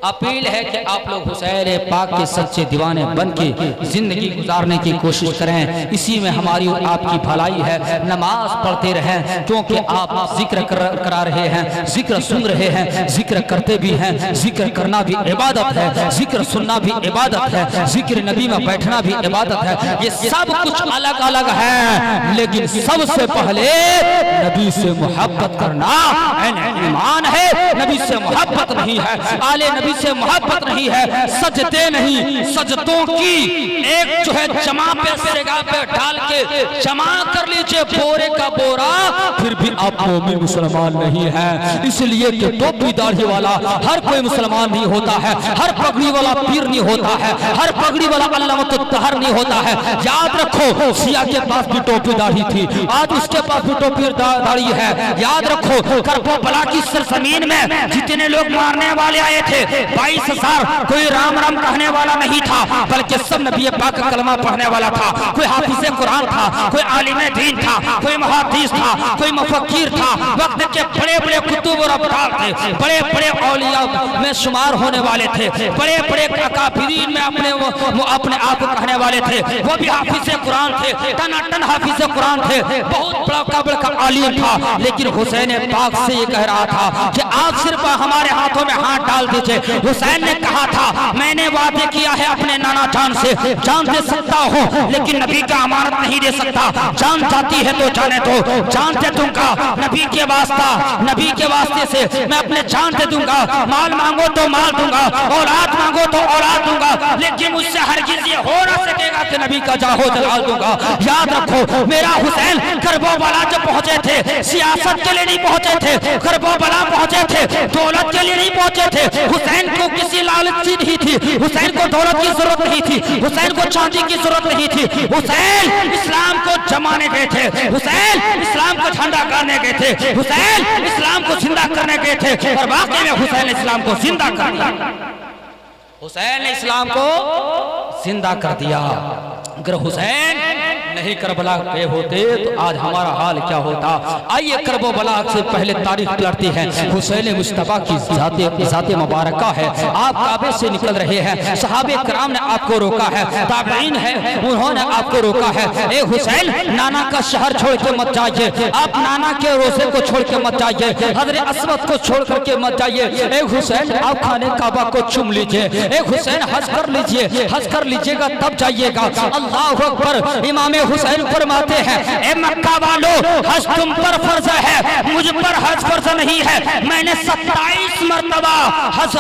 अपील है कि आप लोग हुसैन पाक के सच्चे दीवाने बन के जिंदगी गुजारने की कोशिश करें। इसी में हमारी और आपकी भलाई है। नमाज पढ़ते रहें, क्योंकि आप जिक्र करा रहे हैं, जिक्र सुन रहे हैं, जिक्र करते भी हैं। जिक्र करना भी इबादत है, जिक्र सुनना भी इबादत है, जिक्र नबी में बैठना भी इबादत है। ये सब कुछ अलग अलग है, लेकिन सबसे पहले नबी से मोहब्बत करना ईमान है। नबी से मोहब्बत नहीं है, आले नबी से मोहब्बत नहीं है, सजदे नहीं, सजदों की एक जो है जमा पे सिरगा पे डाल के जमा कर लीजिए बोरे का बोरा, फिर भी आप मोमिन मुसलमान नहीं है। इसलिए कि टोपी दाढ़ी वाला हर कोई मुसलमान नहीं होता है, हर पगड़ी वाला पीर नहीं होता है, हर पगड़ी वाला अल्लामत तहर नहीं होता है। याद रखो, सिया के पास भी टोपी दाढ़ी थी, आज उसके पास भी टोपी दाढ़ी है। याद रखो, करबला की सरजमीन में जितने लोग मारने वाले आए थे 22,000, कोई राम राम कहने वाला नहीं था, बल्कि सब नबी पाक का कलमा पढ़ने वाला था। कोई हाफिज़े कुरान था, कोई आलिमे दीन था, कोई मुहद्दिस था, कोई मुफक्किर था। वक्त के बड़े बड़े कुतुब और अब्दाल थे, बड़े बड़े औलिया में शुमार होने वाले थे, बड़े बड़े अकाबिरीन में अपने आप को कहने वाले थे। वो भी हाफिज़े कुरान थे, टनाटन हाफिज़े कुरान थे, बहुत बड़ा काबिल का आलिम था। लेकिन हुसैन पाक से ये कह रहा था कि आप सिर्फ हमारे हाथों में हाथ डाल दीजिए। हुसैन ने कहा था, मैंने वादे किया है अपने नाना जान से, जान दे सकता हूँ लेकिन नबी का अमानत नहीं दे सकता। जान जाती है तो जाने दो, जान दे दूंगा नबी के वास्ता, नबी के वास्ते से मैं अपने जान दे दूंगा। माल मांगो तो माल दूंगा, औलाद मांगो तो औलाद दूंगा, लेकिन मुझसे हरगिज़ ये हो ना सकेगा कि नबी का जाहो जलाल दूंगा। याद रखो, मेरा हुसैन करबला जब पहुंचे थे, सियासत के लिए नहीं पहुंचे थे, करबला पहुंचे थे दौलत के लिए नहीं पहुंचे थे। हुसैन को किसी लालच की नहीं थी, हुसैन को दौलत की जरूरत नहीं थी, हुसैन को चांदी की जरूरत नहीं थी। हुसैन इस्लाम को जमाने गए थे, हुसैन इस्लाम को झंडा गाड़ने गए थे, हुसैन इस्लाम को जिंदा करने गए थे, और वाकई में हुसैन इस्लाम को जिंदा कर दिया। हुसैन ने इस्लाम को जिंदा कर दिया। अगर हुसैन नहीं करबला गए होते तो आज हमारा हाल क्या होता। आइए करबला से पहले तारीख पलटते हैं। हुसैन मुस्तफा की ज़ाते मुबारका है, आप काबे से निकल रहे हैं, सहाबे कराम ने आपको रोका है, ताबईन है उन्होंने आपको रोका है। ए हुसैन, नाना का शहर छोड़ के मत जाइए, आप नाना के रोजे को छोड़ के मत जाइए, हज़रत अस्वद को छोड़ करके मत जाइए। ए हुसैन, आप खाने काबा को चुम लीजिए। ए हुसैन, हज कर लीजिए, हज कर लीजिएगा तब जाइएगा। अल्लाह अकबर। इमाम हुसैन फरमाते हैं, ए मक्का वालों, हज तुम पर फर्ज है, मुझ पर हज फर्ज नहीं है। मैंने 27 मरतबा हज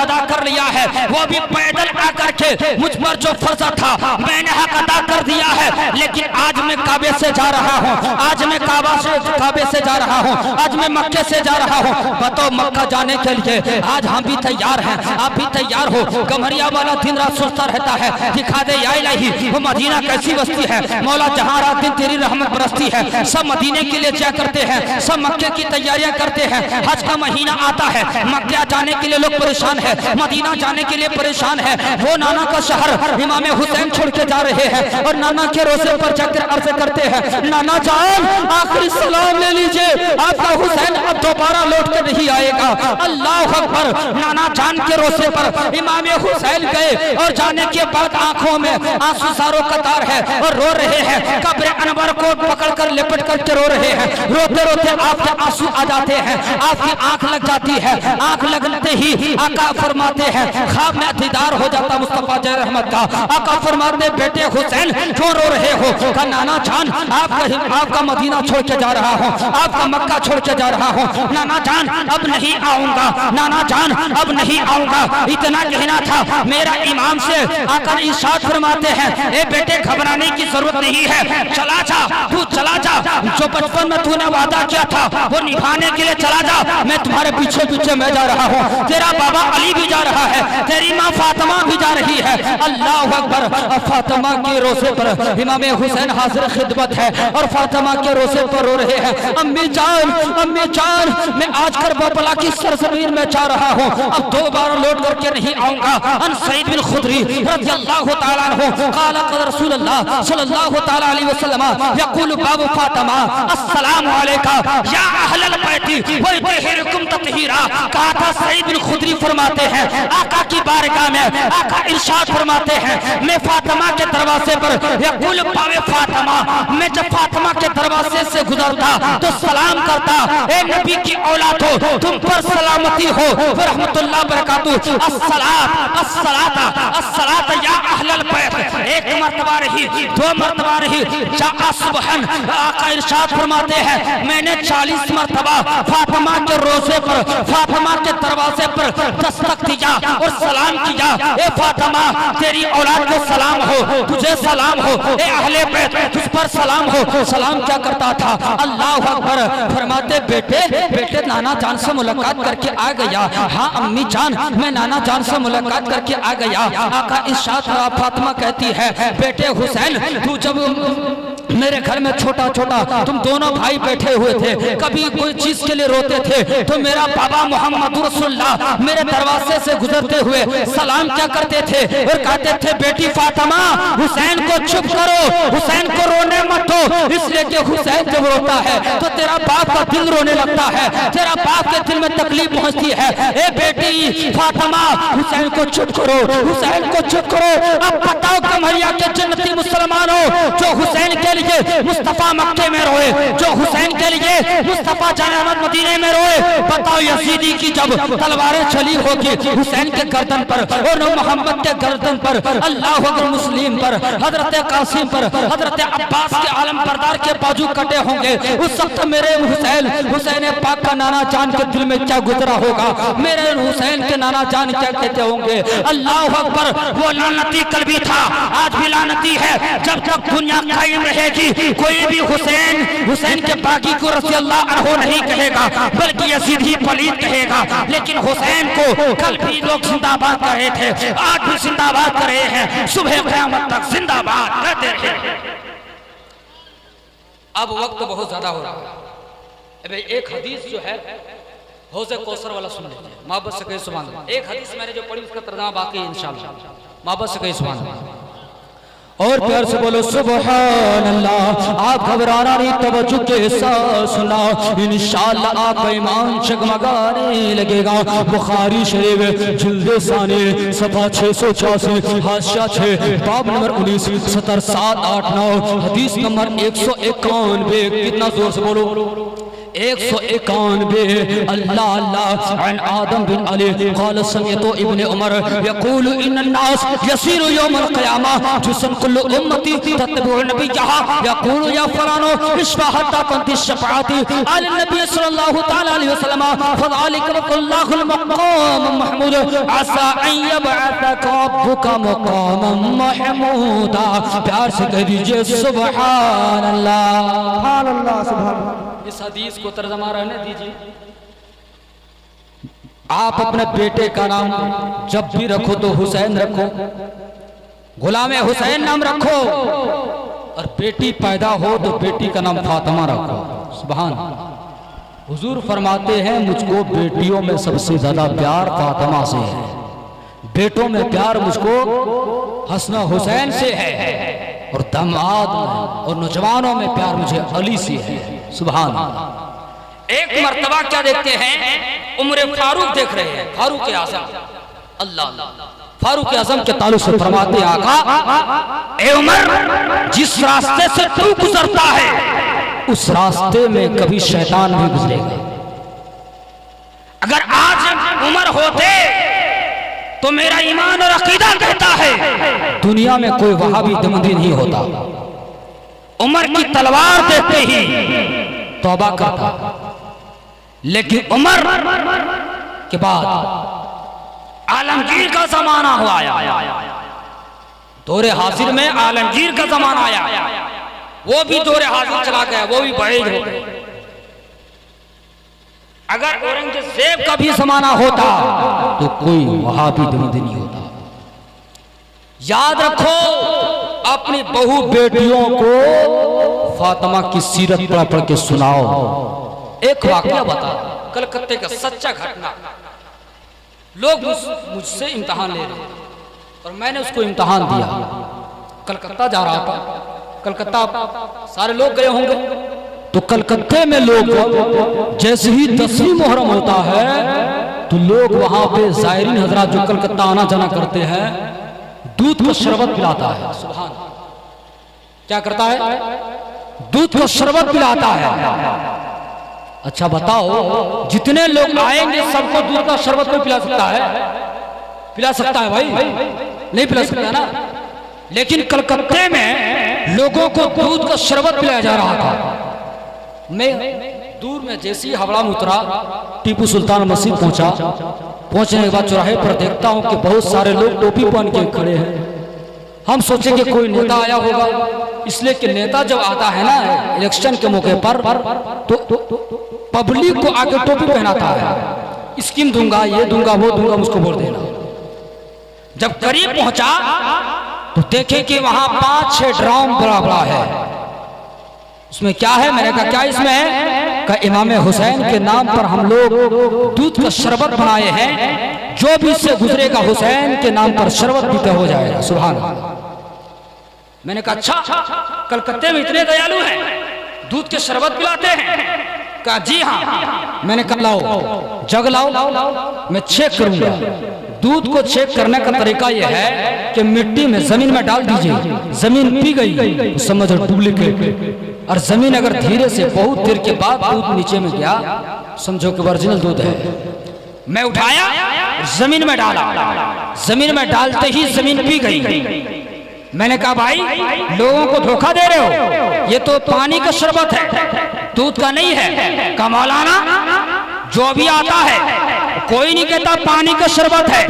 अदा कर लिया है, वो भी पैदल आकर के। मुझ पर जो फर्ज था मैंने हक अदा कर दिया है, लेकिन आज मैं काबे से जा रहा हूँ, आज मैं काबे से जा रहा हूँ, आज मैं मक्के से जा रहा हूँ। बताओ मक्का जाने के लिए आज हम भी तैयार हैं, आप भी तैयार हो। कमरिया वाला दिन रात सोचता रहता है, दिखा दे या इलाही वो मदीना कैसी बस्ती है, मौला जहाँ रात दिन तेरी रहमत बरसती है। सब मदीने के लिए क्या करते हैं, सब मक्के की तैयारियां करते हैं। हज का महीना आता है, मक्का जाने के लिए लोग परेशान है, मदीना जाने के लिए परेशान है। वो नाना का शहर इमाम हुसैन छोड़ के जा रहे हैं और नाना के रोज़े पर जाकर अर्ज करते हैं, नाना जान आखिरी सलाम ले लीजिए, आपका हुसैन अब दोबारा लौट कर नहीं आएगा। अल्लाह अकबर। नाना जान के रोज़े पर इमाम हुसैन गए और जाने के बाद आंखों में आंसू सारो कतार है और रो रहे हैं। कब्र अनवर को पकड़कर लिपट करके रो रहे हैं। रोते रोते आपके आंसू आ जाते हैं, आपकी आंख लग जाती है। आंख लगते ही आका फरमाते हैं, ख्वाब में दीदार हो जाता मुस्तफा जय रहमत का। आका फरमाते, बेटे हुसैन क्यों रो रहे हो? कहा नाना जान आपका मदीना छोड़ के जा रहा हूँ, आपका मक्का छोड़ के जा रहा हूँ। नाना जान अब नहीं आऊंगा, नाना जान अब नहीं आऊंगा। इतना कहना था। मेरा इमाम से आकर इरशाद फरमाते हैं, ए बेटे घबराने की जरूरत नहीं है, चला जा, तू चला जा। जो बचपन में तूने वादा किया था वो निभाने के लिए चला जा। मैं तुम्हारे पीछे पीछे मैं जा रहा हूँ, तेरा बाबा अली भी जा रहा है, तेरी माँ फातिमा भी जा रही है। अल्लाह अकबर। फातिमा के रोज़े पर इमाम हुसैन हाजिर खिदमत है और फातिमा के रोज़े पर रो रहे हैं, अम्मी जान, अम्मी जान, मैं आज करबला की सरजमीन में जा रहा हूँ, अब दोबारा लौट करके नहीं आऊंगा। अन सईद बिन खुदरी रज़ियल्लाहु ताला अन्हु क़ाल रसूलुल्लाह सल्लल्लाहु ताला अलैहि वसल्लम यक़ूलु बाबू फातिमा अस्सलामु अलैका या अहलल बैती व यतहिरुकुम ततहीरा। कहा था सईद बिन खुदरी फरमाते हैं, आका की बारगाह में आका इरशाद फरमाते हैं, मैं फातिमा के दरवाजे पर यक़ूल बाबू फातिमा, मैं जब फातिमा के दरवाजे से गुजरता तो सलाम करता, ए नबी की औलाद हो, तुम पर सलामती हो व रहमतुल्लाह बरकातहू। अस्सलात अस्सलाता अस्सलाता या अहलल बैत। एक मर्तबा रही, दो मर्तबा रही, जा सुबहान। आका इरशाद फरमाते हैं, मैंने 40 मर्तबा फातिमा के रोज़े पर, फातिमा के दरवाजे पर दस्तक दिया और सलाम किया, ए फातिमा तेरी औलाद को सलाम हो, तुझे सलाम हो, ए अहले बैत तुझ पर सलाम हो। सलाम क्या करता था? अल्लाह अकबर। फरमाते, बेटे बेटे नाना जान से मुलाकात करके आ गया। हाँ अम्मी जान, मैं नाना जान से मुलाकात करके आ गया। आका इरशाद फातिमा कहती है, बेटे हुसैन तू जब मेरे घर में छोटा छोटा तुम दोनों भाई बैठे हुए थे, कभी कोई चीज के लिए रोते थे तो मेरा बाबा मोहम्मद रसूलुल्लाह मेरे दरवाजे से गुजरते हुए सलाम क्या करते थे और कहते थे, बेटी फातिमा हुसैन को चुप करो, हुसैन को रोने मत दो, इसलिए कि हुसैन जब रोता है तो तेरा बाप का दिल रोने लगता है, तेरा बाप के दिल में तकलीफ पहुंचती है। ए बेटी फातिमा हुसैन को चुप करो, हुसैन को चुप करो। अब बताओ कमरिया के जन्नती मुसलमानों, जो हुसैन के लिए मुस्तफा मक्के में रोए, जो हुसैन के लिए मुस्तफा जान मदीने में रोए, बताओ यजीदी की जब तलवारें चली होगी हुसैन के गर्दन पर और मोहम्मद के गर्दन पर, अल्लाह अकबर, मुस्लिम पर, हजरत कासिम पर, हजरत अब्बास के आलम बरदार के बाजू कटे होंगे, उस वक्त मेरे हुसैन, हुसैन पाक का नाना जान के दिल में क्या गुजरा होगा, मेरे हुसैन के नाना जान क्या कहते होंगे। अल्लाह अकबर। वो लानती कल भी था, आज भी लानती है। जब तक दुनिया कायम रहेगी कोई भी हुसैन के बागी को रज़ियल्लाहु अन्हु नहीं कहेगा, बल्कि यजीदी पलीद कहेगा। लेकिन हुसैन को कल भी लोग जिंदाबाद कर रहे थे, आज भी जिंदाबाद कर रहे हैं, सुबह क़यामत तक जिंदाबाद कहते रहे। अब वक्त बहुत ज्यादा हो रहा है। एक हदीस जो है हौज़े कौसर वाला सुन लीजिए, मोहब्बत से कहिए सुभान अल्लाह। एक हदीस मैंने जो पढ़ी उसका तर्जुमा बाकी है इंशाअल्लाह, मोहब्बत से कहिए सुभान अल्लाह और प्यार से बोलो सुभान अल्लाह। आप घबराना नहीं, तवज्जो के साथ सुना, इंशाअल्लाह आपका ईमान जगमगाने लगेगा। बुखारी शरीफ जिल्द सानी सफा 686 हाशिया 6 बाब नंबर 19 70 7 8 9 हदीस नंबर 191। कितना जोर से बोलो, 191 अल्लाह अल्लाह अन आदम बिन अली क़ाल समिअतु इब्न उमर यक़ूल इन्नन नास यसीरु यौमल क़ियामा जुसन कुल्लु उम्मती तत्बउ नबिय्यहा यक़ूल या फलानो इश्फा हत्ता तंति शफ़ाअती अल नबी सल्लल्लाहु तआला अलैहि वसल्लम फज़ालिका वक़ल्लाहुल मक़ाम महमूद असा अन यबअतक रब्बुका मक़ामम महमूदा। प्यार से कह दीजिए सुभान अल्लाह। सुभान अल्लाह, सुभान अल्लाह। इस हदीस को तर्जमा रहने दीजिए। आप अपने बेटे का नाम जब भी रखो तो हुसैन रखो, गुलाम हुसैन नाम रखो, और बेटी पैदा हो तो बेटी का नाम फातिमा रखो। सुभान। हुजूर फरमाते हैं मुझको बेटियों में सबसे ज्यादा प्यार फातिमा से है, बेटों में प्यार मुझको हसन हुसैन से है, और दामाद और नौजवानों में प्यार मुझे अली से है। सुभान। एक मर्तबा क्या देखते हैं, उम्र फारूक देख रहे हैं, फारूक आज़म, अल्लाह फारूक आज़म के ताल्लुक से फरमाते आका, ए उमर, जिस रास्ते से तू गुजरता है उस रास्ते में कभी शैतान भी गुजरेगा। अगर आज उमर होते तो मेरा ईमान और अकीदा कहता है दुनिया में कोई वहाबी दमदी नहीं होता। उमर की तलवार देखते ही तौबा करता, लेकिन उमर के बाद आलमगीर का जमाना हुआ आया, दौरे हाजिर में आलमगीर का जमाना आया, वो भी दौरे हाजिर चला गया, वो भी बड़े हो गए। अगर औरंगजेब का भी जमाना होता तो कोई वहाबी दमदी नहीं होता। याद रखो, अपनी बहू बेटियों को फातिमा की सीरत पढ़ पढ़ के सुनाओ। एक वाकया बता, कलकत्ते का सच्चा घटना। लोग मुझसे इम्तिहान ले रहे थे और मैंने उसको इम्तिहान दिया। कलकत्ता जा रहा था, कलकत्ता सारे लोग गए होंगे, तो कलकत्ते में लोग जैसे ही 10वीं मुहर्रम होता है तो लोग वहां पे जायरीन हजरात जो कलकत्ता आना जाना करते हैं दूध का शरबत पिलाता है। सुभान। क्या करता है? दूध का शरबत पिलाता है। अच्छा बताओ, जितने लोग आएंगे सबको दूध का शरबत कोई पिला सकता है? पिला सकता है भाई? नहीं पिला सकता ना। लेकिन कलकत्ते में लोगों को दूध का शरबत पिलाया जा रहा था। मैं दूर में जैसे ही हावड़ा में उतरा, टीपू सुल्तान मस्जिद पहुंचा। पहुंचने के बाद चौराहे पर देखता हूं कि बहुत सारे लोग टोपी पहन के खड़े हैं। हम सोचे कि कोई नेता आया होगा, इसलिए कि नेता जब आता है ना इलेक्शन के मौके पर तो पब्लिक को आगे टोपी पहनाता है, स्कीम दूंगा, ये दूंगा, वो दूंगा, मुझको वोट देना। जब करीब पहुंचा तो देखे कि वहां 5-6 ड्राम बड़ा बड़ा है। उसमें क्या है? मैंने कहा क्या इसमें है? का इमाम हुसैन के नाम पर हम लोग दूध का शरबत बनाए हैं, जो भी इससे गुजरेगा हुसैन के नाम पर शरबत पीते हो जाएगा। सुभान अल्लाह। मैंने कहा अच्छा, कलकत्ते में इतने दयालु हैं, दूध के शरबत पिलाते हैं? कहा जी हाँ। मैंने कहा लाओ जग लाओ, मैं चेक करूंगा। दूध को चेक करने का तरीका यह है कि मिट्टी में जमीन में डाल दीजिए, जमीन पी गई तो समझो डुप्लीकेट, और जमीन अगर धीरे से बहुत देर के बाद दूध नीचे में गया समझो कि ओरिजिनल दूध है। मैं उठाया, जमीन में डाला, जमीन में डालते ही जमीन पी गई। मैंने कहा भाई लोगों को धोखा दे रहे हो, ये तो पानी का शरबत है, दूध का नहीं है। का मौलाना जो भी आता है कोई नहीं कहता पानी का शरबत है,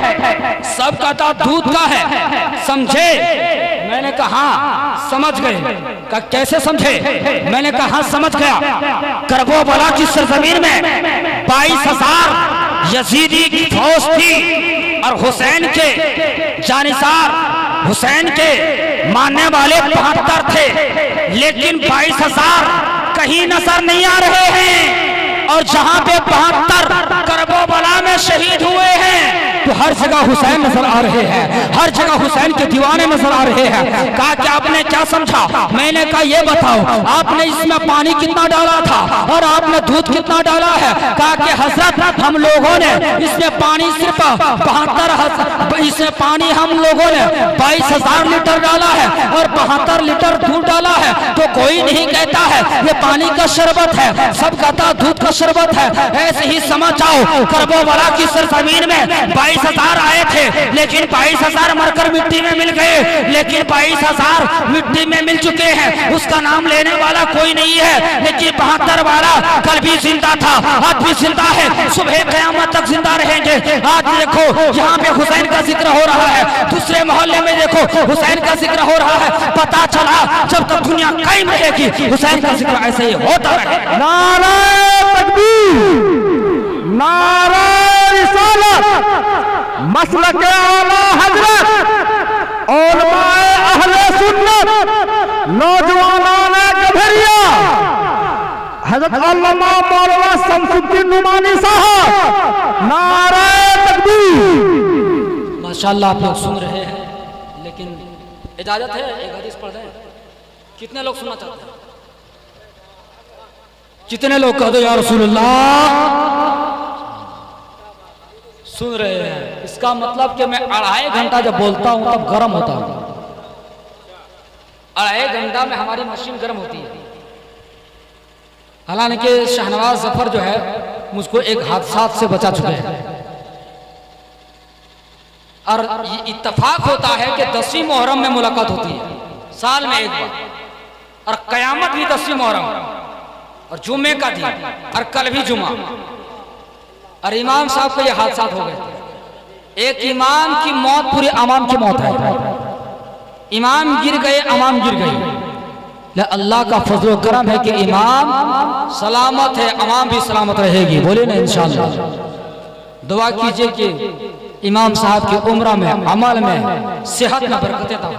सब कहता दूध का है, समझे? मैंने कहा समझ गए। कहा कैसे समझे? मैंने कहा हाँ समझ गया। करबला की सरजमीन में 22,000 यजीदी की फौज थी और हुसैन के जानिसार, हुसैन के मानने वाले 72 थे, लेकिन 22,000 कहीं नजर नहीं आ रहे हैं। और जहां पे 72 करबो करबला में शहीद हुए हैं तो हर जगह हुसैन नजर आ रहे हैं, हर जगह हुसैन के दीवाने नजर आ रहे हैं। कहा कि आपने क्या समझा? मैंने कहा ये बताओ आपने इसमें पानी कितना डाला था और आपने दूध कितना डाला है? कहा कि हजरत हम लोगों ने इसमें पानी सिर्फ 72, इसमें पानी हम लोगों ने 22,000 लीटर डाला है और 72 लीटर दूध डाला है। तो कोई नहीं कहता है ये पानी का शरबत है, सब कहता दूध का शरबत है। ऐसे ही समझाओ करबला की सरजमीन में 22,000 आए थे, लेकिन 22,000 मरकर मिट्टी में मिल गए, लेकिन 22,000 मिट्टी में मिल चुके हैं, उसका नाम लेने वाला कोई नहीं है। लेकिन 72 वाला कल भी जिंदा था, आज भी जिंदा है, सुबह क़यामत तक जिंदा रहेंगे। आज देखो यहाँ पे हुसैन का जिक्र हो रहा है, दूसरे मोहल्ले में देखो हुसैन का जिक्र हो रहा है। पता चला जब तक दुनिया कायम रहेगी हुसैन का जिक्र ऐसे ही होता रहेगा। नारा तकबीर, नारा रिसालत, मसलक आला हजरत, उलमाए अहले सुन्नत, नौजवानान गभरिया, हजरत अल्लामा मौलाना शमसुद्दीन नुमानी साहब, नारा तकबीर। माशाअल्लाह आप लोग सुन रहे हैं, लेकिन इजाजत है एक हदीस पढ़ दें? कितने लोग सुनना चाहते हैं? कितने लोग कह दो या रसूलुल्लाह। सुन रहे हैं? इसका मतलब कि मैं 2.5 घंटा जब बोलता हूं तब गर्म होता हूं। 2.5 घंटा में हमारी मशीन गर्म होती है। हालांकि शाहनवाज जफर जो है मुझको एक हादसा से बचा चुके हैं और ये इत्तेफाक होता है कि 10वीं मुहर्रम में मुलाकात होती है, साल में एक बार, और कयामत भी 10वीं मुहर्रम और जुम्मे का दिन, और कल भी जुमा। और इमाम साहब को ये हादसा हो गए। एक इमाम की मौत पूरे अवाम की मौत है। इमाम गिर गए, अवाम गिर गई। अल्लाह का फजल करम है कि इमाम सलामत है, अवाम भी सलामत रहेगी। बोले ना इंशाअल्लाह। दुआ कीजिए कि इमाम साहब की उम्र में, अमल में, सेहत में बरकतें अता हो।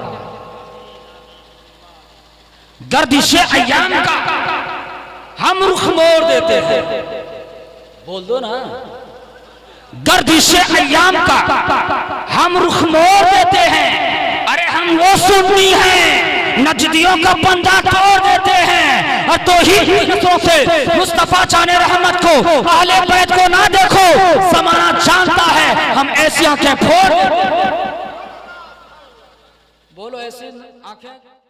गर्दिशे अय्याम का हम रुख मोड़ देते हैं। बोल दो ना। गर्दिशे अय्याम का हम रुख मोड़ देते हैं। अरे हम वो सुन्नी हैं, नजदियों का पंजा तोड़ देते हैं। और तो ही से मुस्तफा जाने रहमत को, अहले बैत को ना देखो, ज़माना जानता है हम ऐसी आंखें फोड़। बोलो ऐसी आंखें।